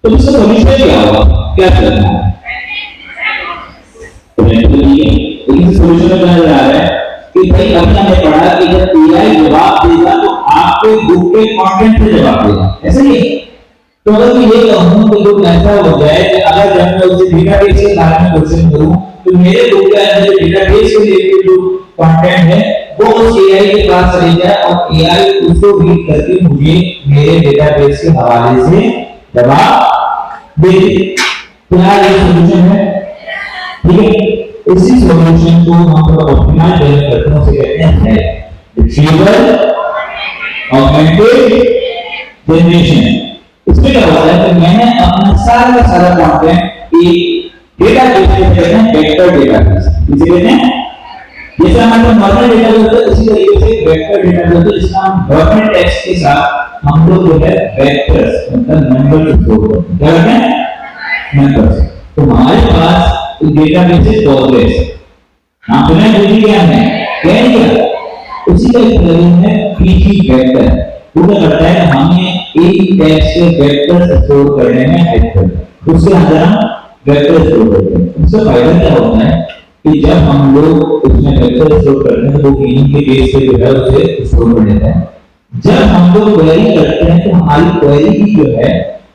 तो इसका सोल्यूशन क्या होगा, क्या करना है? लेकिन सोल्यूशन में नजर आ रहा है कि भाई अभी हमने पढ़ा कि जब एआई जवाब देगा तो आपके बुक के कंटेंट से जवाब देगा, ऐसे नहीं। तो अगर मैं ये कहूं कि लोग ऐसा हो जाए कि अगर जब मैं उसे डेटाबेस के बारे में क्वेश्चन करूं तो मेरे बुक के अंदर डेटाबेस से रिलेटेड जो कंटेंट है वो उस एआई के पास चले जाए और एआई उसको रीड करके मुझे मेरे डेटाबेस के हवाले से जवाब दे दे। क्या ये सोल्यूशन है? ठीक है, इसी सॉल्यूशन को हम लोग ऑप्टिमाइज करते हैं, उसे कहते हैं रिट्रीवल ऑगमेंटेड जनरेशन। इसमें क्या होता है कि मैंने अपना सारा कंटेंट एक डेटाबेस में कहते हैं वेक्टर डेटाबेस, इसे कहते हैं जैसे हमारे नॉर्मल डेटाबेस होता है उसी तरीके से वेक्टर डेटाबेस होता है, जिसका हम डॉक्यूमेंट टेक्स्ट के साथ हम लोग जो है वेक्टर्स मतलब नंबर स्टोर करते हैं। क्या करते हैं? नंबर्स। तो हमारे पास डेटाबेस से प्रोग्रेस नाम सुना है, बुझी क्या है, क्या उसी का एक तरह है पीजी वेक्टर। वो क्या करता है, हमें एक टेक्स्ट के वेक्टर स्टोर करने में हेल्प करता है, उसके अंदर हम वेक्टर स्टोर करते हैं। उसका फायदा क्या होता है कि जब हम लोग उसमें वेक्टर स्टोर करते हैं तो मीनिंग के बेस पे जो है उसे स्टोर कर लेते हैं। जब हम लोग क्वेरी करते हैं तो हमारी क्वेरी की जो है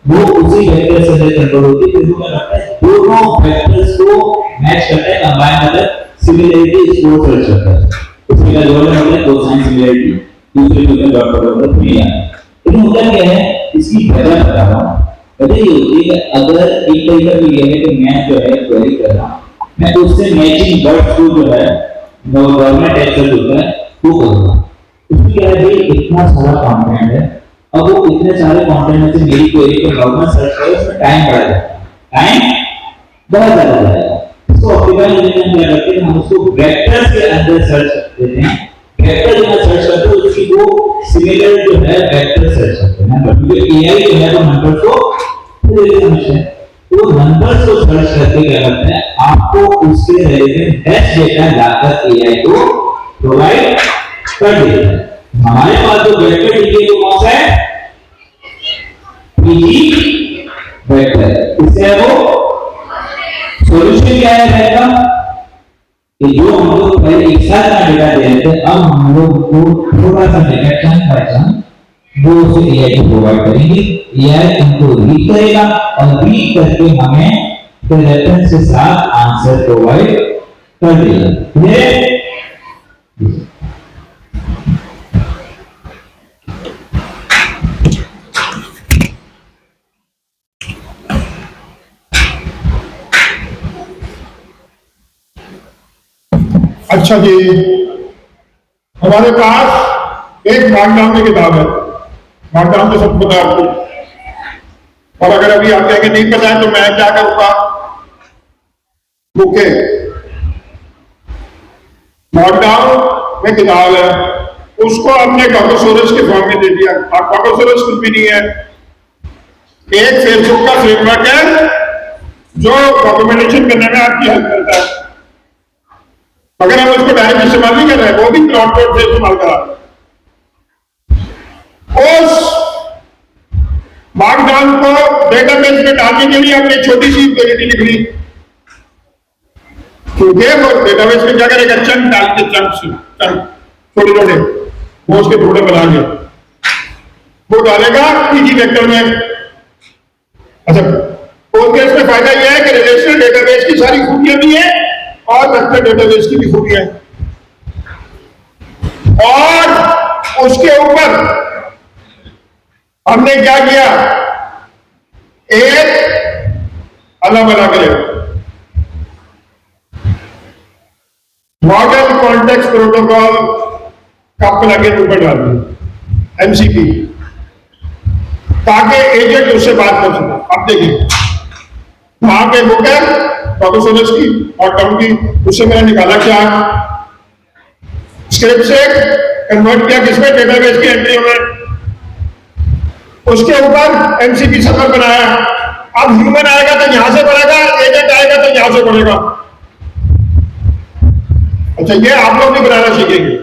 वो उसी वेक्टर से कंट्रोल होती है, फिर वो क्या करता है दोनों वेक्टर्स को मैच करता है, कंबाइन मतलब सिमिलरिटी स्कोर सर्च करता है। उसके बाद जो है कोसाइन सिमिलरिटी, दूसरे जो है डॉट प्रोडक्ट में आता है। लेकिन होता क्या है, इसकी वजह बता रहा हूं। वजह ये होती है अगर एक तरीका तो ये है कि मैं जो है क्वेरी कर रहा हूं, मैं उससे मैचिंग वर्ड्स को जो है गवर्नमेंट एक्सेस होता है वो करूंगा। उसमें क्या है भाई इतना सारा कंटेंट है, अब वो इतने सारे कंटेंट में से मेरी क्वेरी को नॉर्मल सर्च करो, उसमें टाइम बढ़ जाएगा, टाइम बहुत ज्यादा जाएगा। इसको ऑप्टिमाइज करने के लिए क्या करते हैं, हम उसको वेक्टर्स के अंदर सर्च करते हैं। वेक्टर जब सर्च करते हैं उसकी वो सिमिलर जो है वेक्टर सर्च करते हैं, क्योंकि एआई जो है वो नंबर्स को समझता है। तो नंबर्स को सर्च करके क्या करते हैं, आपको उसके रिलेटेड बेस्ट डेटा लाकर एआई को प्रोवाइड कर देता है। हमारे पास जो वेक्टर डीके को कौन सा है, पीजी वेक्टर। इससे वो सॉल्यूशन क्या है रहेगा कि जो हम लोग पहले एक साथ का डेटा दे रहे थे, अब हम लोग को थोड़ा सा डेटा चंक बाय चंक वो उसे एआई को प्रोवाइड करेंगे। एआई उनको रीड करेगा और रीड करके हमें रेफरेंस के साथ आंसर प्रोवाइड कर देगा। ये अच्छा जी, हमारे पास एक मार्कडाउन की किताब है। मार्कडाउन तो सबको पता है आपको, और अगर अभी आप कहेंगे नहीं पता है तो मैं क्या करूंगा, ओके मार्कडाउन में किताब है, उसको हमने कॉकोसोरस के फॉर्म में दे दिया। अब कॉकोसोरस कुछ भी नहीं है, एक फेसबुक का फ्रेमवर्क है जो डॉक्यूमेंटेशन करने में आपकी हेल्प करता है। अगर हम उसको डायरेक्ट इस्तेमाल नहीं कर रहे हैं, वो भी क्लाउड कोड से इस्तेमाल करा। उस मार्कडाउन को डेटाबेस में डालने के लिए हमने छोटी सी क्वेरी लिख ली, क्योंकि वो डेटाबेस में क्या करेगा, चंक डाल के चंक छोटे छोटे वो उसके टुकड़े बना के वो डालेगा पीजी वेक्टर में। अच्छा, पोस्टग्रेस में फायदा यह है कि रिलेशनल डेटाबेस की सारी खूबियां भी है और वेक्टर डेटाबेस की भी खूबियां है, और उसके ऊपर हमने क्या किया, एक अलग अलग मॉडर्न कॉन्टेक्स्ट प्रोटोकॉल का प्लगइन ऊपर डाल दिया, एमसीपी, ताकि एजेंट उससे बात कर सके। अब देखिए वहां पे बुक है कॉकोसोरस की और टर्म की, उससे मैंने निकाला क्या, स्क्रिप्ट से कन्वर्ट किया किसमें, डेटाबेस की एंट्री में, उसके ऊपर एमसीपी सर्वर बनाया। अब ह्यूमन आएगा तो यहां से पढ़ेगा, एजेंट आएगा तो यहां से पढ़ेगा। अच्छा, ये आप लोग भी बनाना सीखेंगे।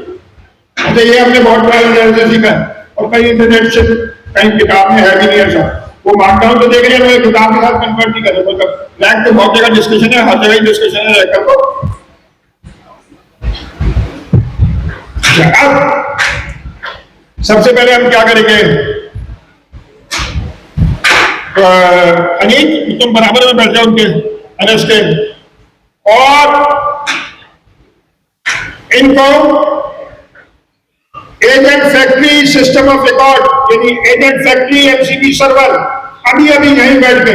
अच्छा, ये हमने बहुत ट्रायल एंड एरर सीखा है, और कहीं इंटरनेट से कहीं किताब में है भी नहीं ऐसा। वो मार्कडाउन तो देख रहे हैं, किताब के साथ कन्वर्ट नहीं कर रहे, मतलब रैंक तो बहुत जगह डिस्कशन है, हर जगह डिस्कशन है रैंक को। अब सबसे पहले हम क्या करेंगे, अनीत तुम बराबर में बैठ जाओ उनके अनस के, और इनको agent factory system of record यानी एजेंट फैक्ट्री एमसीपी सर्वर अभी अभी यहीं बैठ के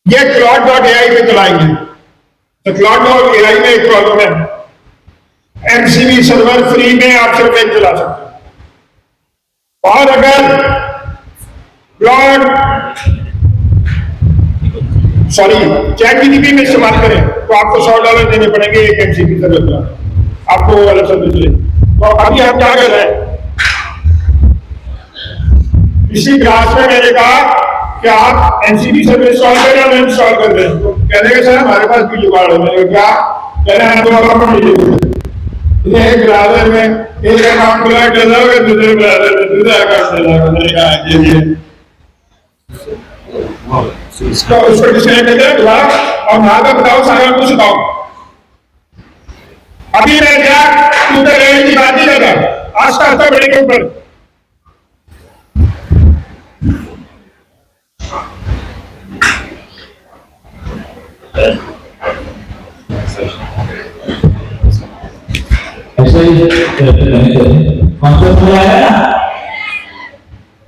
ये cloud.ai पे चलाएंगे। तो cloud.ai में एक प्रॉब्लम है, एमसीपी सर्वर फ्री में आप सिर्फ एक चला सकते हैं, और अगर ChatGPT में इस्तेमाल करें तो आपको $100 देने पड़ेंगे एक एमसीपी सर्वर का, आपको वो वाला सर्विस ले। तो अभी हम क्या कर रहे हैं, इसी क्लास में मैंने कहा कि आप एमसीपी सर्विस सॉल्व करें, हम इंस्टॉल कर दें। तो कहने के सर हमारे पास भी जुगाड़ है। मैंने क्या कह रहे हैं, तो आप एक ब्राउज़र में एक अकाउंट खुला कर दूसरे ब्राउज़र में दूसरा अकाउंट चला, मैंने कहा उसको डिस्कनेक्ट करके दोबारा और वहां का बताओ, सारा कुछ बताओ। अभी मैं क्या तू तो रहने की बात ही कर रहा, आस्ता आस्ता बढ़ेंगे ऊपर। ऐसा ही कॉन्सेप्ट समझ आया ना,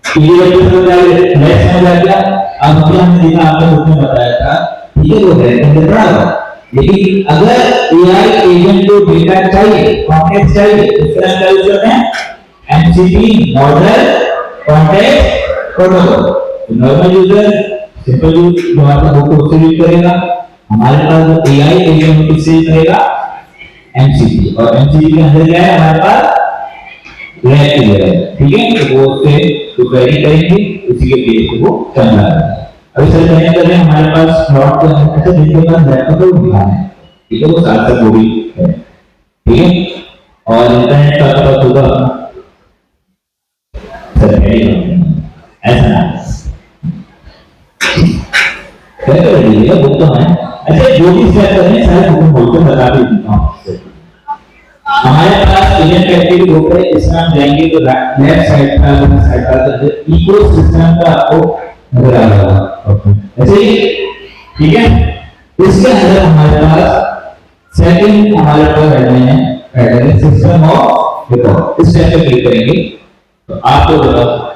ये समझ आ गया। अब हमने देखा, आपने उसमें बताया था, ठीक है, वो है इंटरप्राइज। लेकिन अगर एआई एजेंट को डेटा चाहिए, कॉन्टेक्स्ट चाहिए, तो फिर हम क्या यूज करते हैं, MCP model context protocol. Normal user simple use जो हमारा बुक उससे यूज करेगा, हमारे पास जो एआई एजेंट किससे यूज करेगा, एमसीपी, और एमसीपी के अंदर क्या है हमारे पास, रैक है, ठीक है। तो वो उससे क्वेरी करेंगे, उसी के बेस पे वो चल रहा है। अभी सर कनेक्ट कर रहे हैं, हमारे पास स्लॉट तो है, अच्छा जिनके पास लैपटॉप है वो दिखाना है, ठीक है, वो साथ साथ वो भी है, ठीक है। और इंटरनेट का आपके पास होगा सर, ऐसा ना कर लीजिएगा, बुक तो है। अच्छा जो भी स्टेप करने हैं सारे बुक खोल के बता भी देता हूँ। हमारे पास इंडियन कैटेगरी ग्रुप है, इसमें हम जाएंगे तो लेफ्ट साइड का साइड का इकोसिस्टम का आपको नजर आ जाएगा, ऐसे ही, ठीक है। इसके अंदर हमारे पास सेकंड हमारे पास है सिस्टम ऑफ रिकॉर्ड, इस स्टेप पे क्लिक करेंगे तो आपको बताओ,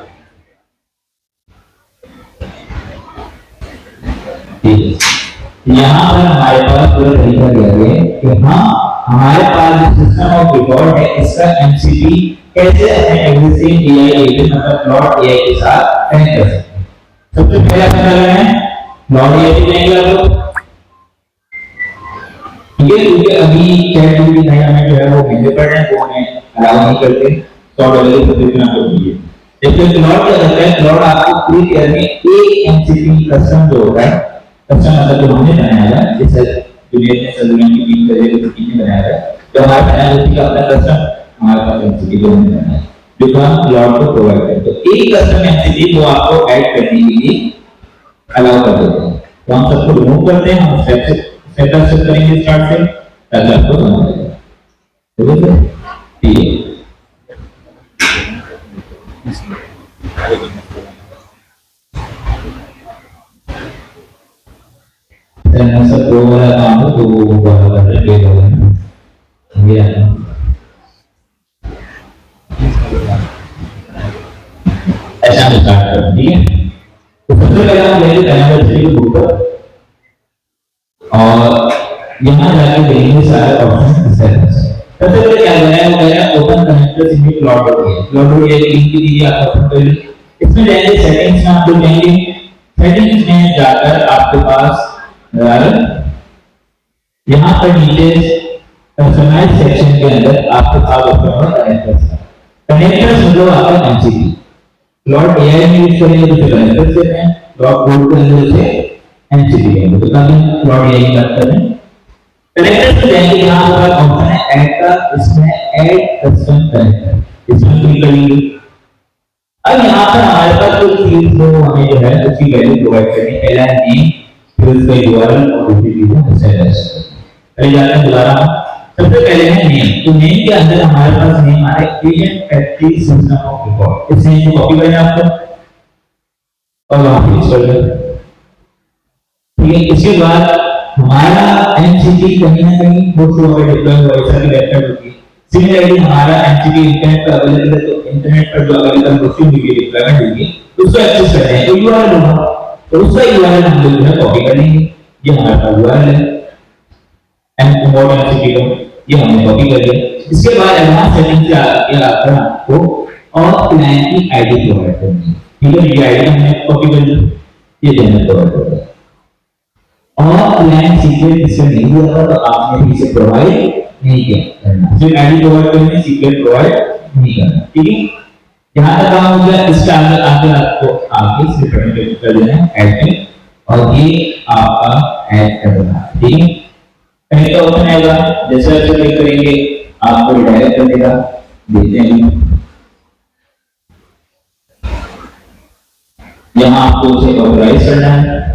यहाँ पर हमारे पास पूरा तरीका दिया गया है कि हाँ हमारे पास जो सिस्टम ऑफ रिकॉर्ड है इसका एमसीपी कैसे अपने एग्जिस्टिंग एआई एजेंट मतलब प्लॉट एआई के साथ कनेक्ट कर सकते हैं। सबसे पहले अपन कर रहे हैं प्लॉट एआई जाएंगे आप लोग, ठीक है, क्योंकि अभी चैट जीपीटी नहीं हमें जो है वो महंगे पड़ रहे हैं, वो हमें अलाउ नहीं करते, $100 सब्सक्रिप्शन आपको चाहिए। देखिए प्लॉट क्या करता है, प्लॉट आपको फ्री केयर में एक एमसीपी कस्टम जो होता है, कस्टम मतलब जो हमने बनाया है, जैसे जुलियट ने सर्विलेंस की टीम के लिए टीम ने बनाया है, तो हमारे एनालिटिक्स का अपना कस्टम हमारे पास एमसीपी जो हमने बनाया है, जो हम प्लॉट को प्रोवाइड करते हैं, तो एक कस्टम एमसीपी वो आपको ऐड करने के लिए अलाउ कर देते हैं। तो हम सबको रिमूव करते हैं, हम सेटअप से करेंगे स्टार्ट से, ताकि आपको समझ आ जाए, ठीक है, ठीक है। सब प्रो वाला काम हो तो वो वाला कर रहे हैं, ये है ऐसा स्टार्ट कर, ठीक है। तो सबसे पहले हम लेंगे एनिवर्सरी की बुक पर और यहाँ जाके देखेंगे सारे ऑप्शन सबसे पहले क्या करना है, वो कह रहा है open connectors in plot okay, plot okay link दीजिए आप ओपन कर लीजिए। इसमें जाएंगे सेटिंग्स में, आप लोग जाएंगे सेटिंग्स में जाकर आपके पास यहाँ पर नीचे कस्टमाइज सेक्शन के अंदर आपके पास ऑप्शन होगा कनेक्टर्स, कनेक्टर्स मतलब आपका एमसीपी प्लॉट एआई में यूज करेंगे तो कनेक्टर्स देते हैं, प्लॉट कोड के अंदर से एमसीपी देंगे, तो कभी प्लॉट एआई की बात कर रहे हैं। कनेक्टर्स में जाएंगे, यहाँ पर ऑप्शन है ऐड का, इसमें ऐड कस्टम कनेक्टर, इसमें क्लिक करेंगे। अब यहाँ पर हमारे पास कुछ फील्ड को हमें जो है उसकी वैल्यू प्रोवाइड करनी है, पहला नेम, फिर उसका यूआरएल और दूसरी चीज है सेलेक्ट। पहले जाते हैं दोबारा, सबसे पहले है नेम, तो नेम के अंदर हमारे पास नेम आ रहा है agent factory system of record, इस नेम को कॉपी करना है आपको और वहां पेस्ट कर देना, ठीक है। इसके बाद हमारा एमसीपी कहीं ना कहीं वो शो होगा, डिप्लॉय होगा, ऐसा की वेबसाइट होगी। सिमिलरली हमारा एमसीपी इंटरनेट पर अवेलेबल है, तो इंटरनेट पर जो अवेलेबल मशीन होगी, डिप्लॉयमेंट होगी, उसको एक्सेस करते हैं, तो यूआरएल होगा, तो उसका यूआरएल हम लोग जो है कॉपी कर लेंगे, ये हमारे पास यूआरएल है एंड मोड एमसीपी का, ये हमने कॉपी कर लिया। इसके बाद एडवांस सेटिंग से आगे आकर आपको ऑफलाइन की आईडी प्रोवाइड करनी है, ठीक है, ये आईडी हमने कॉपी कर ली, ये देना प्रोवाइड कर दिया। ऑफलाइन सीक्रेट इससे नहीं हुआ तो आपने भी इसे प्रोवाइड नहीं किया, सिर्फ आईडी प्रोवाइड करनी, सीक्रेट प्रोवाइड नहीं करना, ठीक है। यहाँ तक काम हो गया, इसके अंदर आगे आपको आगे सिर्फ कर देना है ऐड में, और ये आपका ऐड कर देना, ठीक है। कहीं तो ऑप्शन आएगा, जैसे जैसे क्लिक करेंगे आपको रिडायरेक्ट कर देगा, देते हैं यहाँ आपको उसे ऑथराइज करना है,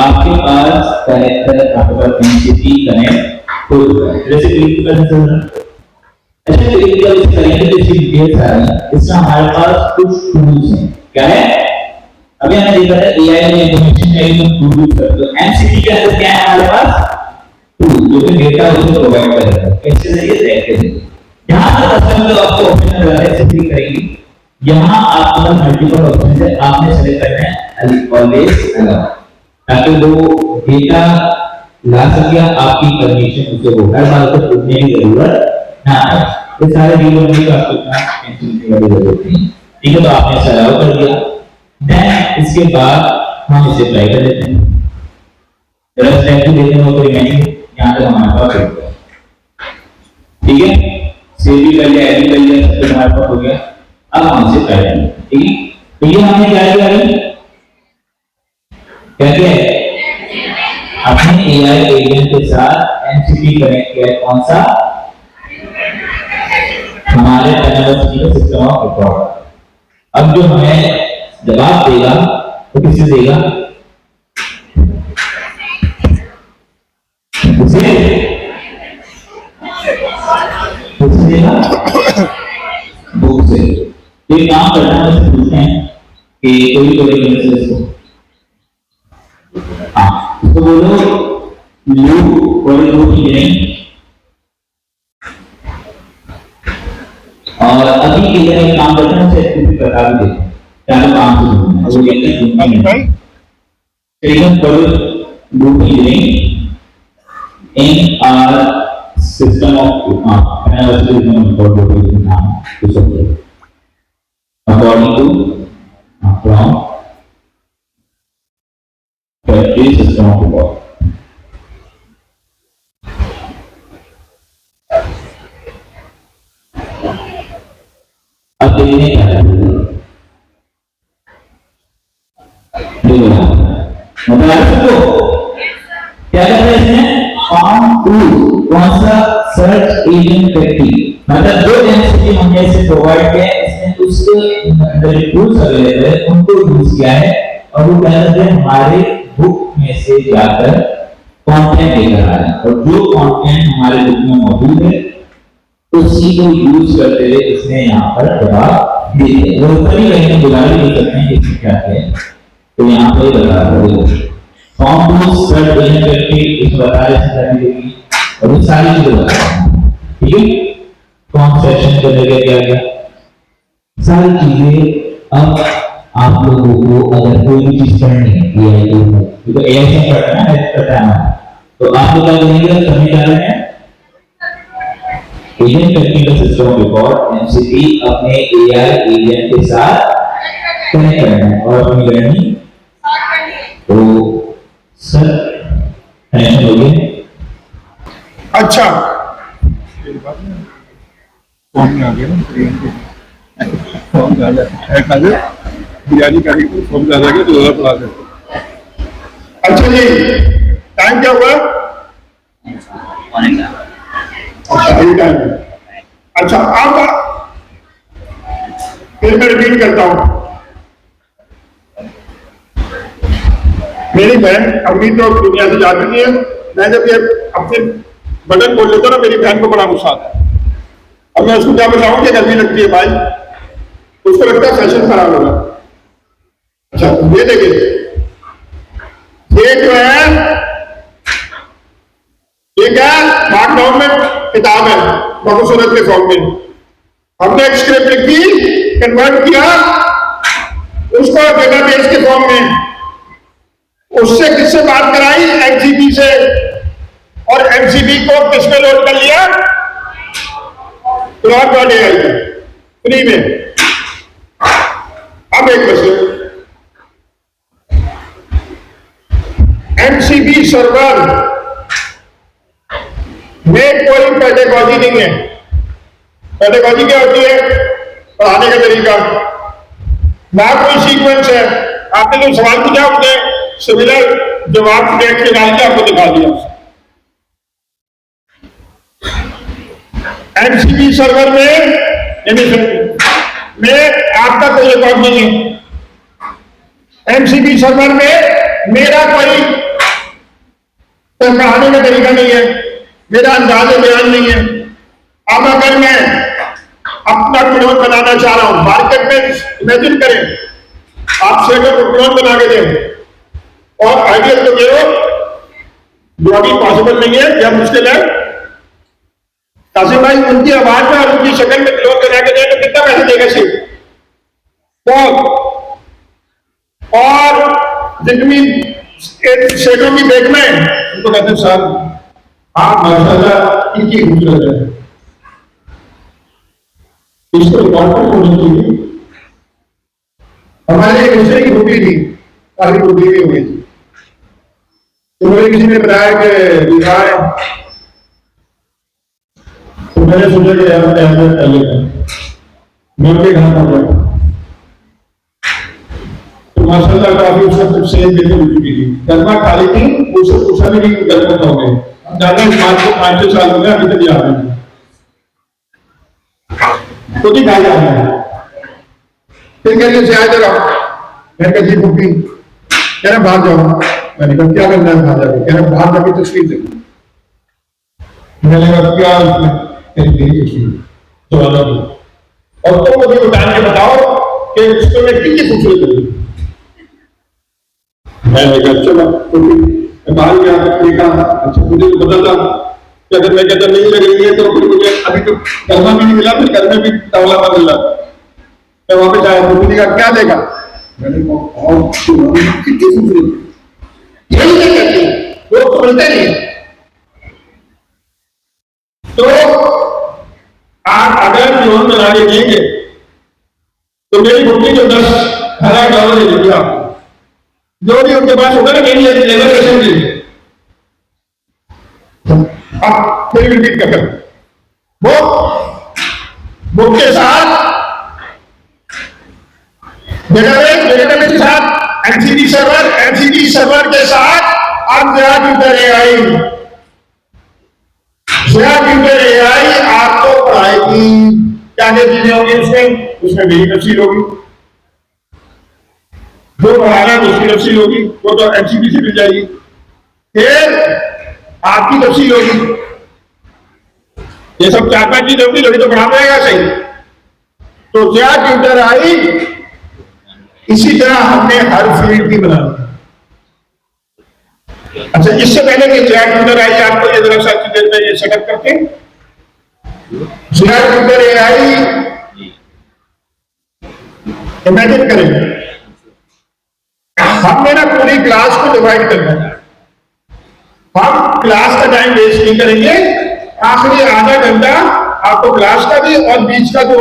आपके पास कनेक्टर, आपके पास एमसीपी कनेक्ट हो चुका है, जैसे क्लिक करने से अच्छा क्लिक जब इस करेंगे तो इसकी डिटेल्स आ रही है। इसमें हमारे पास कुछ टूल्स हैं, क्या है, अभी हमने देखा था एआई में इंफॉर्मेशन चाहिए तो टूल यूज करते हैं, एमसीपी के अंदर क्या है हमारे पास टूल, जो कि डेटा उसको प्रोवाइड करेगा, कैसे जरिए सेट करेंगे। यहाँ पर कस्टमर जो आपको ऑप्शन नजर आ रहा है, क्लिक करेंगे, यहाँ आपके पास मल्टीपल ऑप्शन है, आपने सेलेक्ट करना है ऑलवेज अलाउ, ताकि वो डेटा ला सके, आपकी परमिशन उसे हो, हर बार उसे पूछने की जरूरत ना आए, ये सारे डील होने का आपको इतना टेंशन लेने वाली जरूरत नहीं, ठीक है। तो आपने इसे अलाउ कर दिया, देन इसके बाद हम इसे अप्लाई कर देते हैं, जरा स्टेप देते हो तो रिमेनिंग यहाँ तक हमारे पास हो गया। ठीक है, सी भी कर लिया, एल भी कर लिया, सब कुछ हमारे पास हो गया। अब हम से पहले ठीक है, तो ये हमने क्या किया क्या किया अपने एआई एजेंट के साथ एमसीपी कनेक्ट किया। कौन सा? हमारे यूनिवर्सिटी सिस्टम ऑफ रिकॉर्ड। अब जो हमें जवाब देगा तो किसे देगा? उसे देगा बुक से। ये काम करना है, उससे पूछते हैं कि कोई इसको तो बोलो लूप और लूप नहीं। और अभी के लिए काम करते हैं उसे एक्टिविटी बता भी देते हैं क्या काम से जुड़ना है। वो कहते हैं training for loop engineering in our system of analysis for loop engineering according to from factory system of record. अब देखने क्या है क्या कहते हैं इसमें फाउंड टू कौन सा सर्च एजेंट फैक्ट्री, मतलब जो एमसीपी हमने इसे प्रोवाइड किया है इसने उसके अंदर टूल्स अवेलेबल है उनको यूज किया है और वो क्या कहते हैं हमारे बुक में से जाकर कंटेंट लेकर आ रहे हैं और जो कंटेंट हमारे बुक में मौजूद है उसी को यूज करते हुए इसने यहाँ पर जवाब दे दिया। वो कभी कहीं बुला भी नहीं सकते हैं इसमें क्या है, तो यहाँ पे बता दो फॉर्म टू सर्च एजेंट करके इस बता रहे हैं और ये सारी चीजें बता रहे हैं। ठीक है, कौन सेक्शन को लेकर क्या गया सारी चीजें। अब आप लोगों को अगर कोई भी चीज पढ़नी है एआई में, तो एआई से पढ़ना है पता है, तो आप लोग क्या करेंगे समझ आ रहे हैं agent technical system of record MCP अपने एआई एजेंट के साथ कनेक्ट करना है और अपनी लर्निंग तो सर कनेक्शन हो गया। अच्छा फॉर्म में आ गया ना, फॉर्म ज्यादा बिरयानी का फॉर्म ज्यादा गया तो ज्यादा पढ़ा दे। अच्छा जी टाइम क्या हुआ? अच्छा अब फिर मैं रिपीट करता हूं। मेरी बहन अभी तो दुनिया से जा चुकी है, मैं जब ये अपने बटन बोल लेता ना मेरी बहन को बड़ा गुस्सा आता है। अब मैं उसको क्या बताऊं कि गर्मी लगती है भाई, उसको लगता है फैशन खराब होगा। अच्छा ये देखिए ये जो है ये क्या मार्क डाउन में किताब है खूबसूरत के फॉर्म में, हमने एक स्क्रिप्ट लिखी कन्वर्ट किया उसको डेटाबेस के फॉर्म में, उससे किससे बात कराई एमसीबी से और एमसीबी को किसमें लोड कर लिया Claude.ai फ्री में। अब एक क्वेश्चन एमसीबी सर्वर में कोई पेडागॉजी नहीं है। पेडागॉजी क्या होती है? पढ़ाने का तरीका, ना कोई सीक्वेंस है। आपने जो सवाल पूछा उसने सिमिलर जवाब देख के डाल के आपको दिखा दिया। एमसीबी सर्वर में आपका कोई रिकॉर्ड नहीं है। एमसीबी सर्वर में मेरा कोई पढ़ाने का तरीका नहीं है, मेरा अंदाज बयान नहीं है। अब अगर मैं अपना क्लोन बनाना चाह रहा हूं मार्केट में, इमेजिन करें आप सेटों को क्लोन बना के दें और आइडियल तो ये जो अभी पॉसिबल नहीं है या मुश्किल है, कासिम भाई उनकी आवाज में और उनकी शक्ल में क्लोन बना के दें तो कितना पैसे देगा सिर्फ और जितनी सेटों की बेग में उनको कहते हैं सर आप माशाल्लाह इनकी खूबसूरत है, इसको रिकॉर्ड पर होनी चाहिए। हमारे एक दूसरे की खूबी थी, काफी खूबी भी हो गई थी। तो मुझे किसी ने बताया कि विवाह है, तो मैंने सोचा कि यार ऐसा कर लेता हूं। मैं उनके घर पहुंचा तो माशाल्लाह काफी उस वक्त सेल देते हो चुकी थी, गरमा खाली थी, उससे पूछा भी नहीं कि गरमा हो गए। ज्यादा 5-6 साल हो गए, अभी तक याद नहीं। तो जी भाई आ गया, फिर कहते से आए जरा, मैं कहती बुकी कह रहा बाहर जाओ। मैंने कहा क्या करना है बाहर जाके? कह रहा बाहर जाके तस्वीर देखी। मैंने कहा क्या उसमें? तेरी तस्वीर जवाना की, और तुम मुझे उठान के बताओ कि उसको मैं कितनी खूबसूरत लगी। मैंने कहा चलो तो फिर बाहर गया, देखा, अच्छा मुझे तो पता था कि अगर मैं कहता नहीं लग रही है तो फिर मुझे अभी तो गरमा भी नहीं मिला, फिर घर में भी तवला बदल रहा। मैं वहां पे जाया, तो कहा क्या देखा? मैंने कहा कितनी खूबसूरत, यही नहीं कहते लोग, समझते नहीं। तो आप अगर लोन बनाने देंगे तो मेरी बुद्धि जो 10,000 डॉलर दे देगी आपको, जो भी उनके पास होगा ना मेरी लेबर रेशन के लिए। आप फिर रिपीट कर वो बुक के साथ डेटाबेस के साथ एमसीडी सर्वर के साथ आप एआई आपको पढ़ाएगी। क्या क्या चीजें होंगी उसमें मेरी तफसील होगी, जो पढ़ाना उसकी तफसील होगी, वो तो एमसीडी से मिल जाएगी। फिर आपकी तफसील होगी। ये सब 4-5 चीजें होगी, जो तो पढ़ा देगा सही। तो क्या ट्यूटर आई, इसी तरह हमने हर फील्ड की बना दी। अच्छा, इससे पहले कि चैट ट्यूटर आई, आपको ये जरा सा देर में ये सेटअप करके चैट ट्यूटर एआई इमेजिन करेंगे। हमने ना पूरी क्लास को डिवाइड करना है। हम क्लास का टाइम वेस्ट नहीं करेंगे, आखिरी आधा घंटा आपको क्लास का भी और बीच का जो।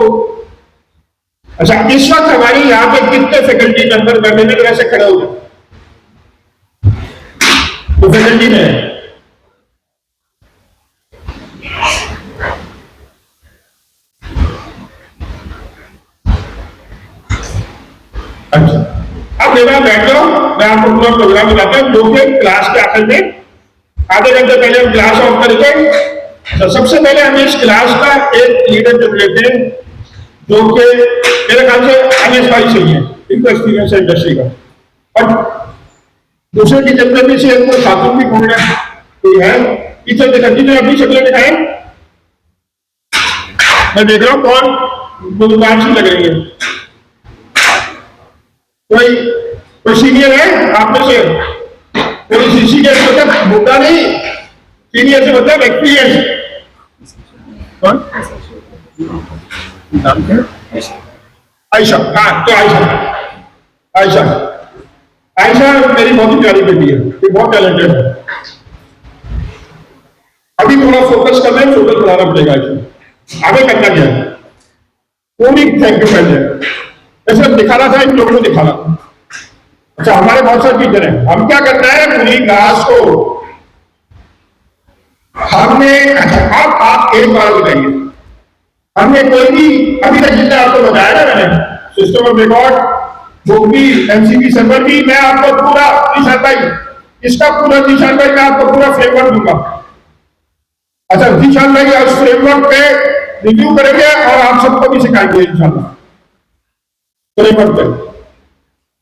अच्छा, इस वक्त हमारी यहाँ पे कितने फैकल्टी मेंबर वेबिनार वैसे खड़े हो गए? तो फैकल्टी में अच्छा, अब मेरा बैठ जाओ, मैं आपको पूरा प्रोग्राम बताता हूँ, जो कि क्लास के आखिर में आधे घंटे पहले हम क्लास ऑफ करेंगे। तो सबसे पहले हम इस क्लास का एक लीडर चुन लेते हैं, जो कि मेरे ख्याल से अनएसवाई से ही है, इनको एक्सपीरियंस है इंडस्ट्री का। और दूसरे की जनता में से एक खातून भी खोलना है, टीचर दिखा दीजिए, अपनी शक्लें दिखाएं। मैं देख रहा हूँ कौन बुजुर्ग लग रही है। कोई सीनियर है आप में से? कोई सीनियर मतलब मुद्दा नहीं, सीनियर से मतलब एक्सपीरियंस। कौन? आयशा। हाँ, तो आयशा मेरी बहुत ही प्यारी बेटी है, ये बहुत टैलेंटेड है। अभी थोड़ा फोकस करना है, फोकस बढ़ाना पड़ेगा। आगे करना क्या है, पूरी थैंक यू पहले ऐसे दिखाना था, इन लोगों को दिखाना। अच्छा, हमारे बहुत सारे टीचर हैं, हम क्या करना है पूरी क्लास को हमने, आप एक बार बताइए, हमने कोई भी अभी तक जितना आपको बताया ना मैंने, सिस्टम ऑफ रिकॉर्ड, बुक भी, एमसीबी सर्वर भी, मैं आपको पूरा निशान भाई, इसका पूरा निशान भाई मैं आपको पूरा फ्रेमवर्क दूंगा। अच्छा, निशान भाई उस फ्रेमवर्क पे रिव्यू करेंगे और आप सबको भी सिखाएंगे इंशाल्लाह फ्रेमवर्क पे।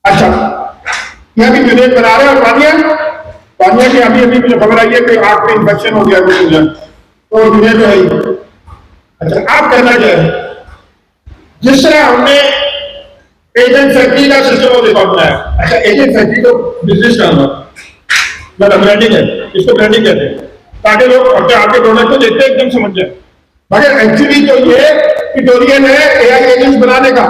अच्छा, ये अभी जुनेद बना रहे हैं, और पानिया की अभी मुझे खबर आई है कि आंख में इन्फेक्शन हो गया कुछ, तो जुनेद तो है। अच्छा, आप कहना क्या है, जिस तरह हमने एजेंट फैक्ट्री का सिस्टम ऑफ रिकॉर्ड बनाया। अच्छा, एजेंट फैक्ट्री तो बिजनेस का मतलब ब्रांडिंग है, इसको ब्रांडिंग कहते हैं, ताकि लोग आपके प्रोडक्ट को देखते एकदम समझ जाए। मगर एक्चुअली तो ये ट्यूटोरियल है एआई एजेंट्स बनाने का,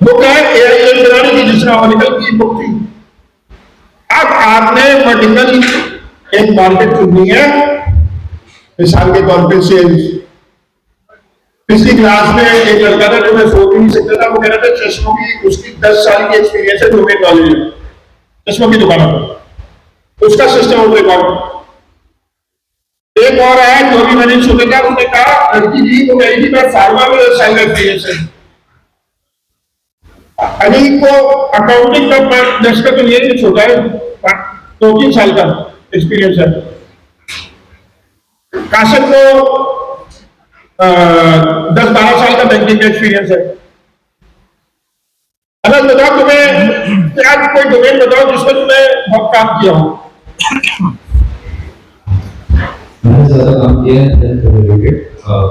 बुक है एआई एजेंट बनाने की, जिस तरह ऑरिकल की बुक थी। अब आपने वर्टिकल एक मार्केट चुननी है, मिसाल के तौर पर सेल्स। पिछली क्लास में एक लड़का था जो मैं सोच भी नहीं सकता था, वो कह रहा था चश्मों की उसकी 10 साल की एक्सपीरियंस है, डोमेन नॉलेज है चश्मों की दुकानों पर। उसका सिस्टम ऑफ रिकॉर्ड। एक और है जो भी मैंने सुना था, उन्होंने कहा लड़की जी वो कही थी मैं फार्मा में साइल एक्सपीरियंस है। अली को अकाउंटिंग का दस का तो नहीं है, छोटा है, 2-3 साल का एक्सपीरियंस है। कासिम को 10-12 साल का बैंकिंग का एक्सपीरियंस है। अनंत बताओ तुम्हें क्या कोई डोमेन बताओ जिसमें तुमने बहुत काम किया हो। मैंने ज्यादा काम किया है हेल्थ रिलेटेड,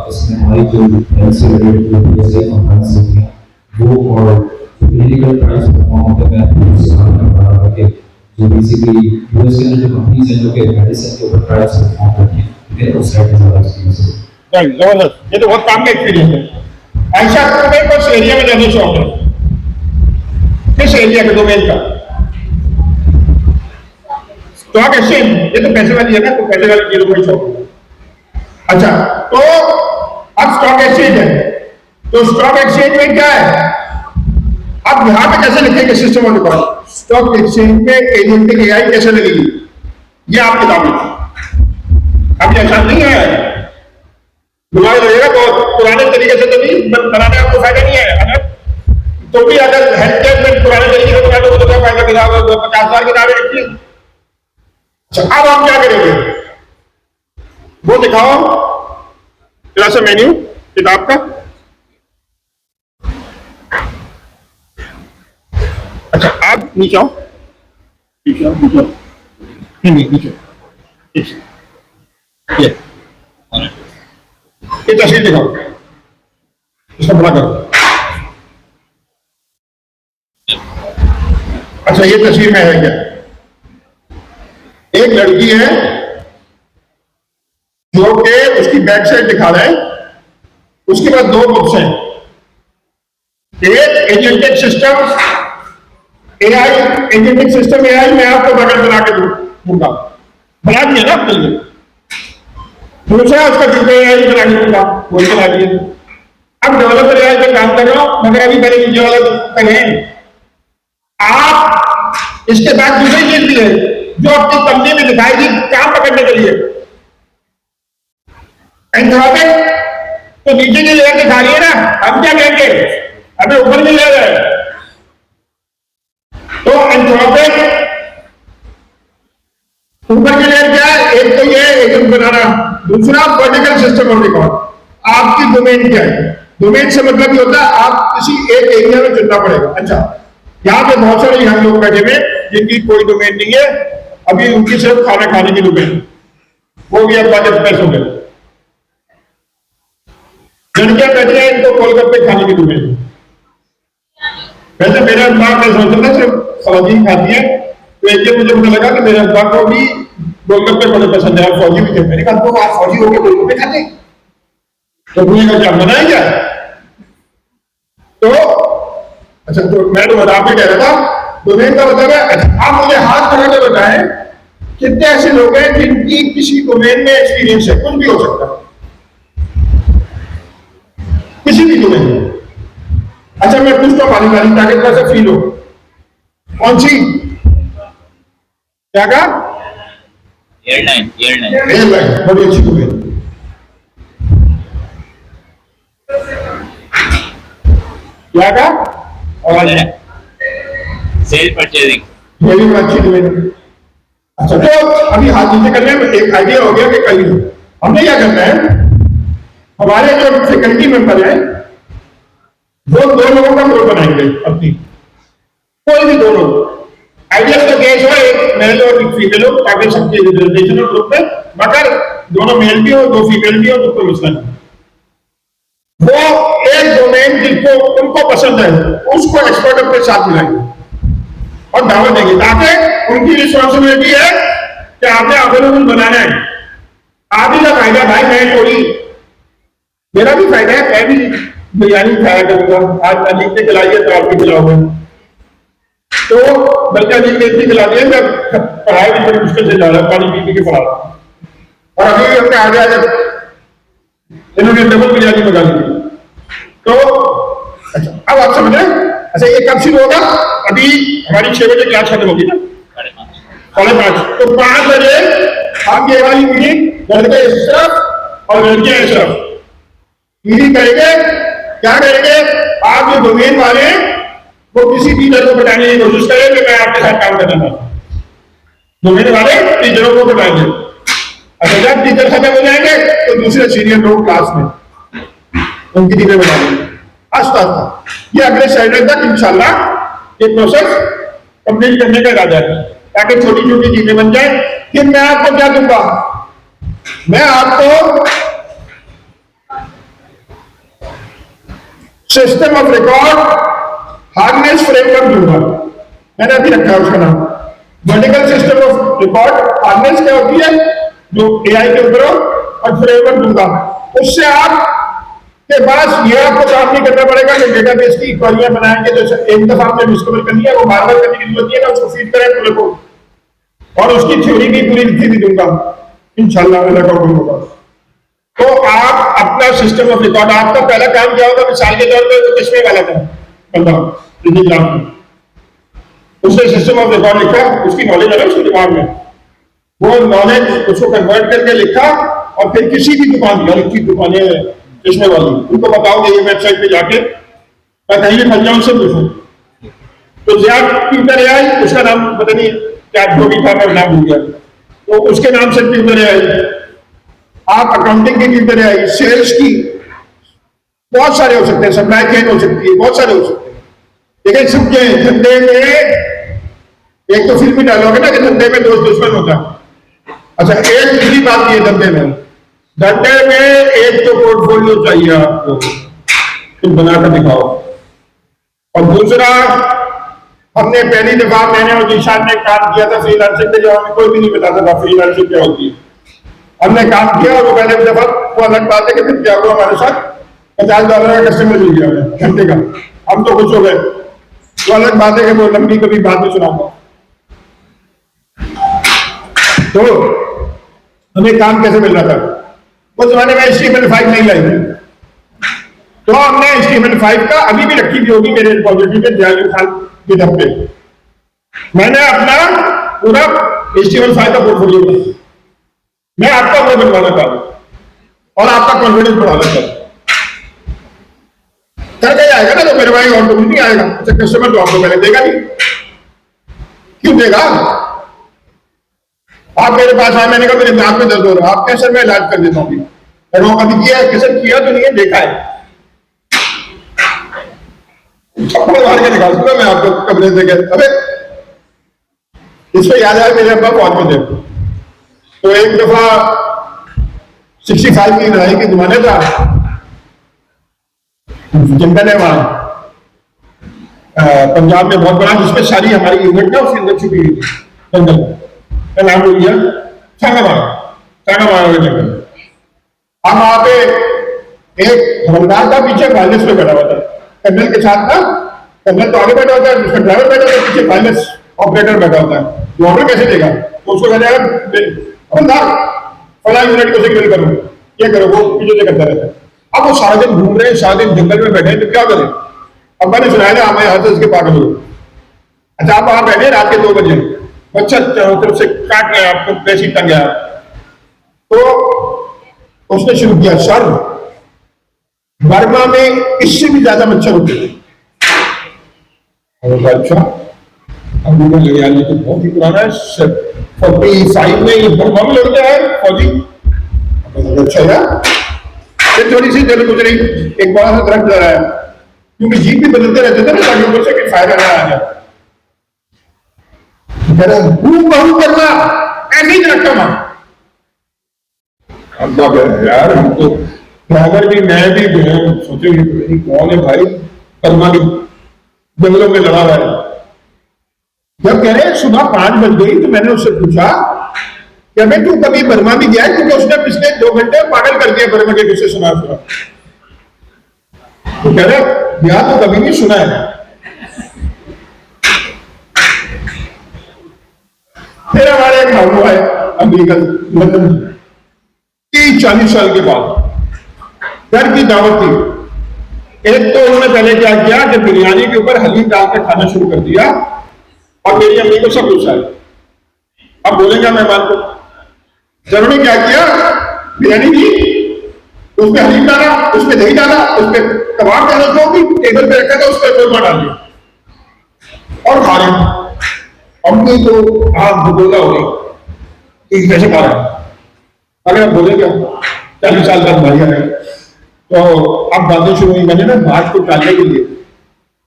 इसमें हमारी जो हेल्थ से रिलेटेड जो पीएसआई कंपनीज होती हैं वो, और क्लिनिकल ट्रायल्स परफॉर्म होते हैं। मैं उससे काम कर रहा था कि जो बेसिकली यूएस के अंदर जो कंपनीज हैं जो कि मेडिसिन के ऊपर ट्रायल्स परफॉर्म करती हैं, ठीक है, उस साइड में ज्यादा एक्सपीरियंस है। राइट, जबरदस्त, ये तो बहुत काम का एक्सपीरियंस है। ऐसा तुम्हें बस एरिया में जाने शौक है, किस एरिया के डोमेन का? स्टॉक एक्सचेंज, ये तो पैसे वाली है ना, तो पैसे वाली चीजों को शौक है। अच्छा, तो अब स्टॉक एक्सचेंज है, तो स्टॉक एक्सचेंज में क्या है? अब यहां पे कैसे लिखेंगे system of record? Stock exchange में एजेंटिक एआई कैसे लगेगी, ये आप किताब में अब ऐसा नहीं है, दिमाग लगेगा बहुत पुराने तरीके से, तो नहीं बनाने आपको फायदा नहीं है। अगर तो भी अगर हेल्थ केयर में पुराने तरीके से बना लो तो क्या फायदा? किताब 50,000 किताबें लिखी। अच्छा, अब आप क्या करेंगे वो दिखाओ, थोड़ा सा मेन्यू किताब का। अच्छा, आप नीचे आओ, नीचे आओ, नीचे आओ, नहीं नीचे, ये तस्वीर दिखाओ, इसका बड़ा करो। अच्छा, ये तस्वीर में है क्या? एक लड़की है जो कि उसकी बैक साइड दिखा रहा है, उसके बाद 2 बुक्स हैं, एक agentic system AI, agentic system AI मैं आपको बगल बना के दूंगा, बना दिया ना आपने, दूसरा उसका दूसरा एआई बना के दूंगा, वो बना दिया। अब डेवलपर एआई पे काम कर रहा हूं, मगर अभी मेरे नीचे वाला कहें आप इसके बाद दूसरी चीज भी है जो अपनी कंपनी में दिखाएगी काम पकड़ने के लिए। एंथ्रोपिक तो नीचे की लेयर दिखा रही है ना, हम क्या कहेंगे हमें ऊपर की लेयर है, तो एंथ्रोपिक ऊपर की लेयर क्या है? एक तो ये एजेंट बनाना, दूसरा वर्टिकल सिस्टम ऑफ रिकॉर्ड। आपकी डोमेन क्या है? डोमेन से मतलब ये होता है आप किसी एक एरिया में चुनना पड़ेगा। अच्छा, यहाँ पे बहुत सारे यहाँ लोग बैठे हुए जिनकी कोई डोमेन नहीं है, अभी उनकी सिर्फ खाना खाने की डोमेन, वो भी अब बजट पैस हो गए। लड़कियां बैठे हैं, इनको गोलगप्पे खाने की डोमेन। वैसे मेरे अखबार में सोचता था सिर्फ खवातीन खाती है, तो एक दिन मुझे पता लगा कि मेरे अखबार को भी गोलगप्पे बड़े पसंद है, फौजी भी थे। मैंने कहा तो आप फौजी हो गए गोलगप्पे खाते, तो पूरे का क्या बनाया क्या? तो अच्छा, तो मैं तो बता भी कह रहा था डोमेन का मतलब है। आप मुझे हाथ खड़ा कर बताएं कितने ऐसे लोग हैं जिनकी किसी डोमेन में एक्सपीरियंस है, कुछ भी हो सकता है, किसी भी डोमेन में। अच्छा, मैं पूछता हूँ वाली ताकि थोड़ा सा फील हो, कौन सी क्या कहा? एयरलाइन, एयरलाइन, एयरलाइन, बड़ी अच्छी डोमेन। क्या कहा? और सेल परचेजिंग, ये भी अच्छी डोमेन। अच्छा, तो अभी हाथ नीचे करने में एक आइडिया हो गया कि कहीं हमने क्या करना है, हमारे जो फैकल्टी मेंबर हैं वो 2 लोगों का ग्रुप बनाएंगे, अपनी कोई भी 2 लोग, आइडिया का केस हो, एक मेल और एक फीमेल हो, ताकि सबकी रिप्रेजेंटेशन हो ग्रुप में, मगर दोनों मेल भी हो 2 फीमेल भी हो तो कोई मसला नहीं। वो एक डोमेन जिसको उनको पसंद है उसको एक्सपर्ट अपने साथ मिलाएंगे और दावत देंगे, ताकि उनकी रिस्पॉन्सिबिलिटी है कि आपने अवेलेबल बनाना है। आप ही का फायदा भाई, मैं थोड़ी, मेरा भी फायदा है, मैं भी बिरयानी खाया करूंगा, आज अजीब ने खिलाई है तो आप भी खिलाओगे, तो बल्कि अजीब ने इतनी खिला दिया, मैं पढ़ाई भी बड़ी मुश्किल से जा रहा, पानी पी के पढ़ा रहा, और अभी भी हमने आगे आगे इन्होंने डबल बिरयानी मंगा ली। तो अच्छा, अब आप समझ रहे हैं। अच्छा, ये कब शुरू होगा? अभी हमारी 6 बजे क्लास खत्म होगी ना, 5:30, तो 5 बजे हम ये वाली मीटिंग लड़के इस तरफ और लड़कियां इस तरफ मीटिंग करेंगे। क्या करेंगे, आप जो डोमेन वाले वो किसी टीचर को बताने की कोशिश करें कि मैं आपके साथ काम करना चाहता हूं। डोमेन वाले टीचरों को बताएंगे। अच्छा, जब टीचर खत्म हो जाएंगे तो दूसरे सीनियर लोग क्लास में उनकी टीचर बताएंगे। आस्ता आस्ता ये अगले सैटरडे तक इंशाल्लाह ये प्रोसेस कंप्लीट करने का इरादा है, ताकि छोटी छोटी चीजें बन जाए। फिर मैं आपको क्या दूंगा, मैं आपको system of record harness framework दूंगा। मैंने अभी रखा है उसका नाम, vertical system of record harness. क्या होती है, जो एआई के ऊपर हो, और फ्रेमवर्क दूंगा। उससे आप के पास ये आपको काम नहीं करना पड़ेगा कि डेटाबेस की क्वेरियां बनाएंगे, जैसे एक दफा आपने डिस्कवर कर लिया वो बार बार करने की जरूरत नहीं है, उसको फीड करें पूरे को, और उसकी थ्योरी भी पूरी लिखी भी दूंगा इंशाल्लाह अल्लाह का हुक्म होगा। तो आप अपना सिस्टम ऑफ रिकॉर्ड, आपका पहला काम क्या होगा, मिसाल के तौर पर चश्मे वाला था बंदा, उसने सिस्टम ऑफ रिकॉर्ड लिखा, उसकी नॉलेज है उसके दिमाग में, वो नॉलेज उसको कन्वर्ट करके लिखा, और फिर किसी भी दुकान, की दुकानें चश्मे वाली, उनको बताओगे ये वेबसाइट पे जाके मैं कहीं भी फंस जाऊं उससे पूछूं। तो ज्याद ट्यूटर एआई, उसका नाम पता नहीं क्या जो भी था, मैं नाम भूल गया, तो उसके नाम से ट्यूटर एआई। आप अकाउंटिंग की ट्यूटर एआई, सेल्स की, बहुत सारे हो सकते हैं, सप्लाई चेन हो सकती है, बहुत सारे हो सकते हैं। लेकिन सबके धंधे में एक तो फिल्मी डायलॉग है ना कि धंधे में दोस्त दुश्मन होता है। अच्छा, एक दूसरी बात ये, धंधे में एक तो पोर्टफोलियो चाहिए आपको, तुम बनाकर दिखाओ, और दूसरा हमने पहली दफा मैंने और जीशान ने काम किया था फ्रीलांसिंग पे, जो हमें कोई भी नहीं बताता था फ्रीलांसिंग क्या होती है। हमने काम किया और वो पहले दफा, वो अलग बात है कि फिर क्या हुआ हमारे साथ, $50 का कस्टमर मिल गया हमें घंटे का, हम तो खुश हो गए। वो अलग बात है कि वो लंबी कभी बाद में सुनाऊंगा। तो हमें काम कैसे मिल रहा था, उस जमाने में HTML5 नहीं लाई थी, तो हमने HTML5 का अभी भी रखी थी होगी मेरे रिपोजिटरी पे, जयालू खान गिटहब पे। मैंने अपना पूरा HTML5 का पोर्टफोलियो बनाया। मैं आपका वो बनवाना चाहता हूं और आपका कॉन्फिडेंस बढ़ाना चाहता हूं। करके आएगा ना तो मेरे भाई, और तो नहीं आएगा। अच्छा, कस्टमर तो आपको पहले देगा नहीं, क्यों देगा? आप मेरे पास आए, मैंने कहा मेरे दांत में दर्द हो रहा है, आप कैसे मैं इलाज कर देता हूँ। कभी किया है, कैसे किया तो नहीं है, देखा है, चप्पल मार के निकाल दूंगा मैं आपको कमरे से। अबे इसको याद आया, मेरे अब्बा बहुत में थे, तो एक दफा 65 की लड़ाई के जमाने था, जंगल है वहां पंजाब में बहुत बड़ा, जिसमें सारी हमारी यूनिट ना उसके अंदर छुपी हुई जंगल का नाम हो गया चांगामारा जंगल। हम वहां पे एक हवलदार का पीछे वायरलेस पे बैठा हुआ था, कर्नल के साथ था। कर्नल तो आगे बैठा होता है, उसका ड्राइवर बैठा होता है, पीछे वायरलेस ऑपरेटर बैठा होता है। ऑर्डर कैसे देगा, तो उसको कहते हैं हवलदार फला यूनिट को सिग्नल करो, ये करो, वो पीछे से करता रहता है। अब वो सारा दिन घूम रहे हैं, सारा दिन जंगल में बैठे हैं, तो क्या करें? अब मैंने सुनाया ना, हमें हर इसके पागल हो। अच्छा, आप वहां बैठे रात के 2 बजे, बच्चा तरफ से काट रहे, आपको पैसी टंग गया, तो उसने शुरू किया, सर बर्मा में इससे भी ज्यादा मच्छर होते थे। अच्छा, अब ये तो बहुत ही पुराना है, 45 में ये बर्मा में लड़के आए फौजी। अच्छा यार, फिर थोड़ी सी जल गुजरी, एक बड़ा सा दरख्त लगा है, क्योंकि जीप भी बदलते रहते थे ना, ताकि ऊपर से फायर आ जाए। बहु करना ऐसे ही रखा वहां। यार हम तो ड्राइवर भी, मैं भी जो है सोचे कौन है भाई, कर्मा की जंगलों में लड़ा हुआ है। जब कह रहे सुबह 5 बज गई, तो मैंने उससे पूछा कि अबे तू कभी बर्मा भी गया है? क्योंकि उसने पिछले 2 घंटे पागल कर दिया बर्मा के किस्से सुना। तो कह रहे यहाँ तो कभी नहीं सुना है। फिर हमारे एक मामू है अमेरिकन लंदन, 30-40 साल के बाद घर की दावत थी। एक तो उन्होंने पहले क्या किया कि बिरयानी के ऊपर हलीम डाल के खाना शुरू कर दिया, और मेरी अम्मी को सब गुस्सा है। अब बोलेगा मेहमान को, सर उन्होंने क्या किया, बिरयानी दी, उसमें हलीम डाला, उसमें दही डाला, उसमें कबाब डाला, जो भी टेबल पे रखा था उस पर कोरमा डाल दिया और खा रहे। अम्मी तो आग भगोला हो गई कि कैसे खा रहे हैं। अगर आप बोले क्या 40 साल बाद भाई आए तो अब बातें शुरू हुई। मैंने ना बात को टालने के लिए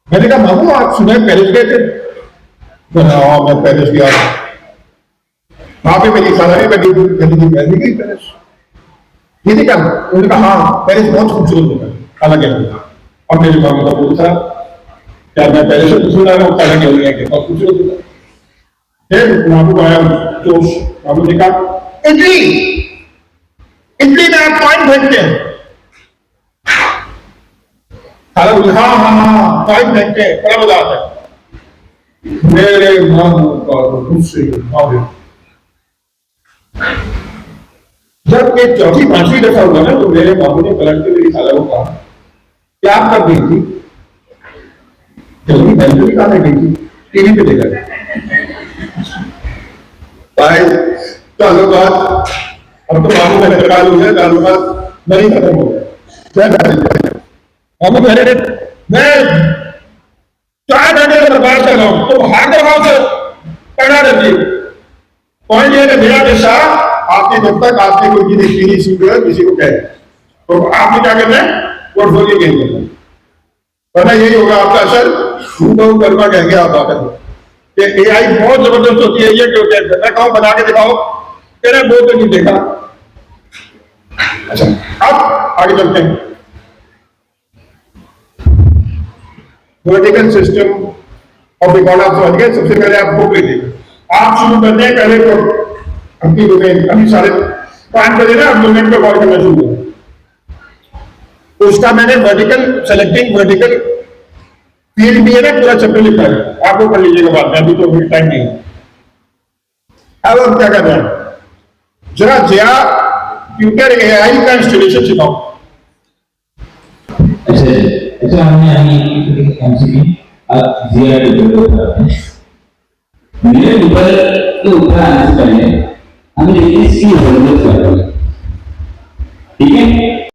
मैंने कहा मामू आप सुबह पेरिस गए थे? हाँ मैं पेरिस गया, वहां पे मेरी खाना भी बैठी थी, मैं भी गई पेरिस। ये देखा, उन्होंने कहा हाँ पेरिस बहुत खूबसूरत होता है, खाना क्या होता। और मेरे मामू का पूछा क्या मैं पेरिस से सुना रहा हूँ, खाना क्या हो गया, बहुत खूबसूरत होता है। फिर मामू आया जोश, मामू ने कहा इडली, इडली में आप पॉइंट फेंकते हैं। हाँ हाँ हाँ पॉइंट फेंकते हैं, बड़ा मजा आता है। मेरे मामू का गुस्से जब एक चौथी पांचवी दफा हुआ ना तो मेरे बाबू ने पलट के मेरी खाला को कहा क्या आप कर गई थी? जल्दी मैं भी खाने गई थी, टीवी पे देखा भाई। ताल्लुकात अब तो बाबू का इंतकाल हो गया, ताल्लुकात नहीं खत्म हो गया। क्या करें बाबू मेरे मैं चाय देने का बर्बाद कर रहा हूँ तो हाथ दबाव से पढ़ा देती पॉइंट ये है मेरा पेशा आपने जब तक आपने कोई चीज पीनी सीख है किसी को कहे तो आपने क्या करना है पोर्टफोलियो गेन करना है, वरना यही होगा आपका असर भूख कर्मा कहेंगे आप आकर। एआई बहुत जबरदस्त होती है, ये क्यों कहते हैं मैं कहूँ बना के दिखाओ, तेरे वो तो नहीं देखा। अच्छा अब आगे चलते हैं। वर्टिकल सिस्टम ऑफ रिकॉर्ड आप समझ गए। सबसे पहले आप बुक लीजिए, आप शुरू करते हैं पहले तो अपनी डोमेन, अभी साढ़े 5 बजे ना आप डोमेन पे कॉल करना शुरू करें। उसका मैंने वर्टिकल सेलेक्टिंग वर्टिकल फील्ड भी है ना, पूरा चैप्टर लिखा है, आपको पढ़ लीजिएगा बाद में, अभी तो टाइम नहीं है। अब हम क्या कर रहे हैं, जरा जया ट्यूटर एआई का इंस्टॉलेशन सिखाओ। अच्छा हमने अभी एमसीपी अब जीआई डेवलप करते हैं। मेरे ऊपर के ऊपर आने से पहले हमें इसकी जरूरत है, ठीक है?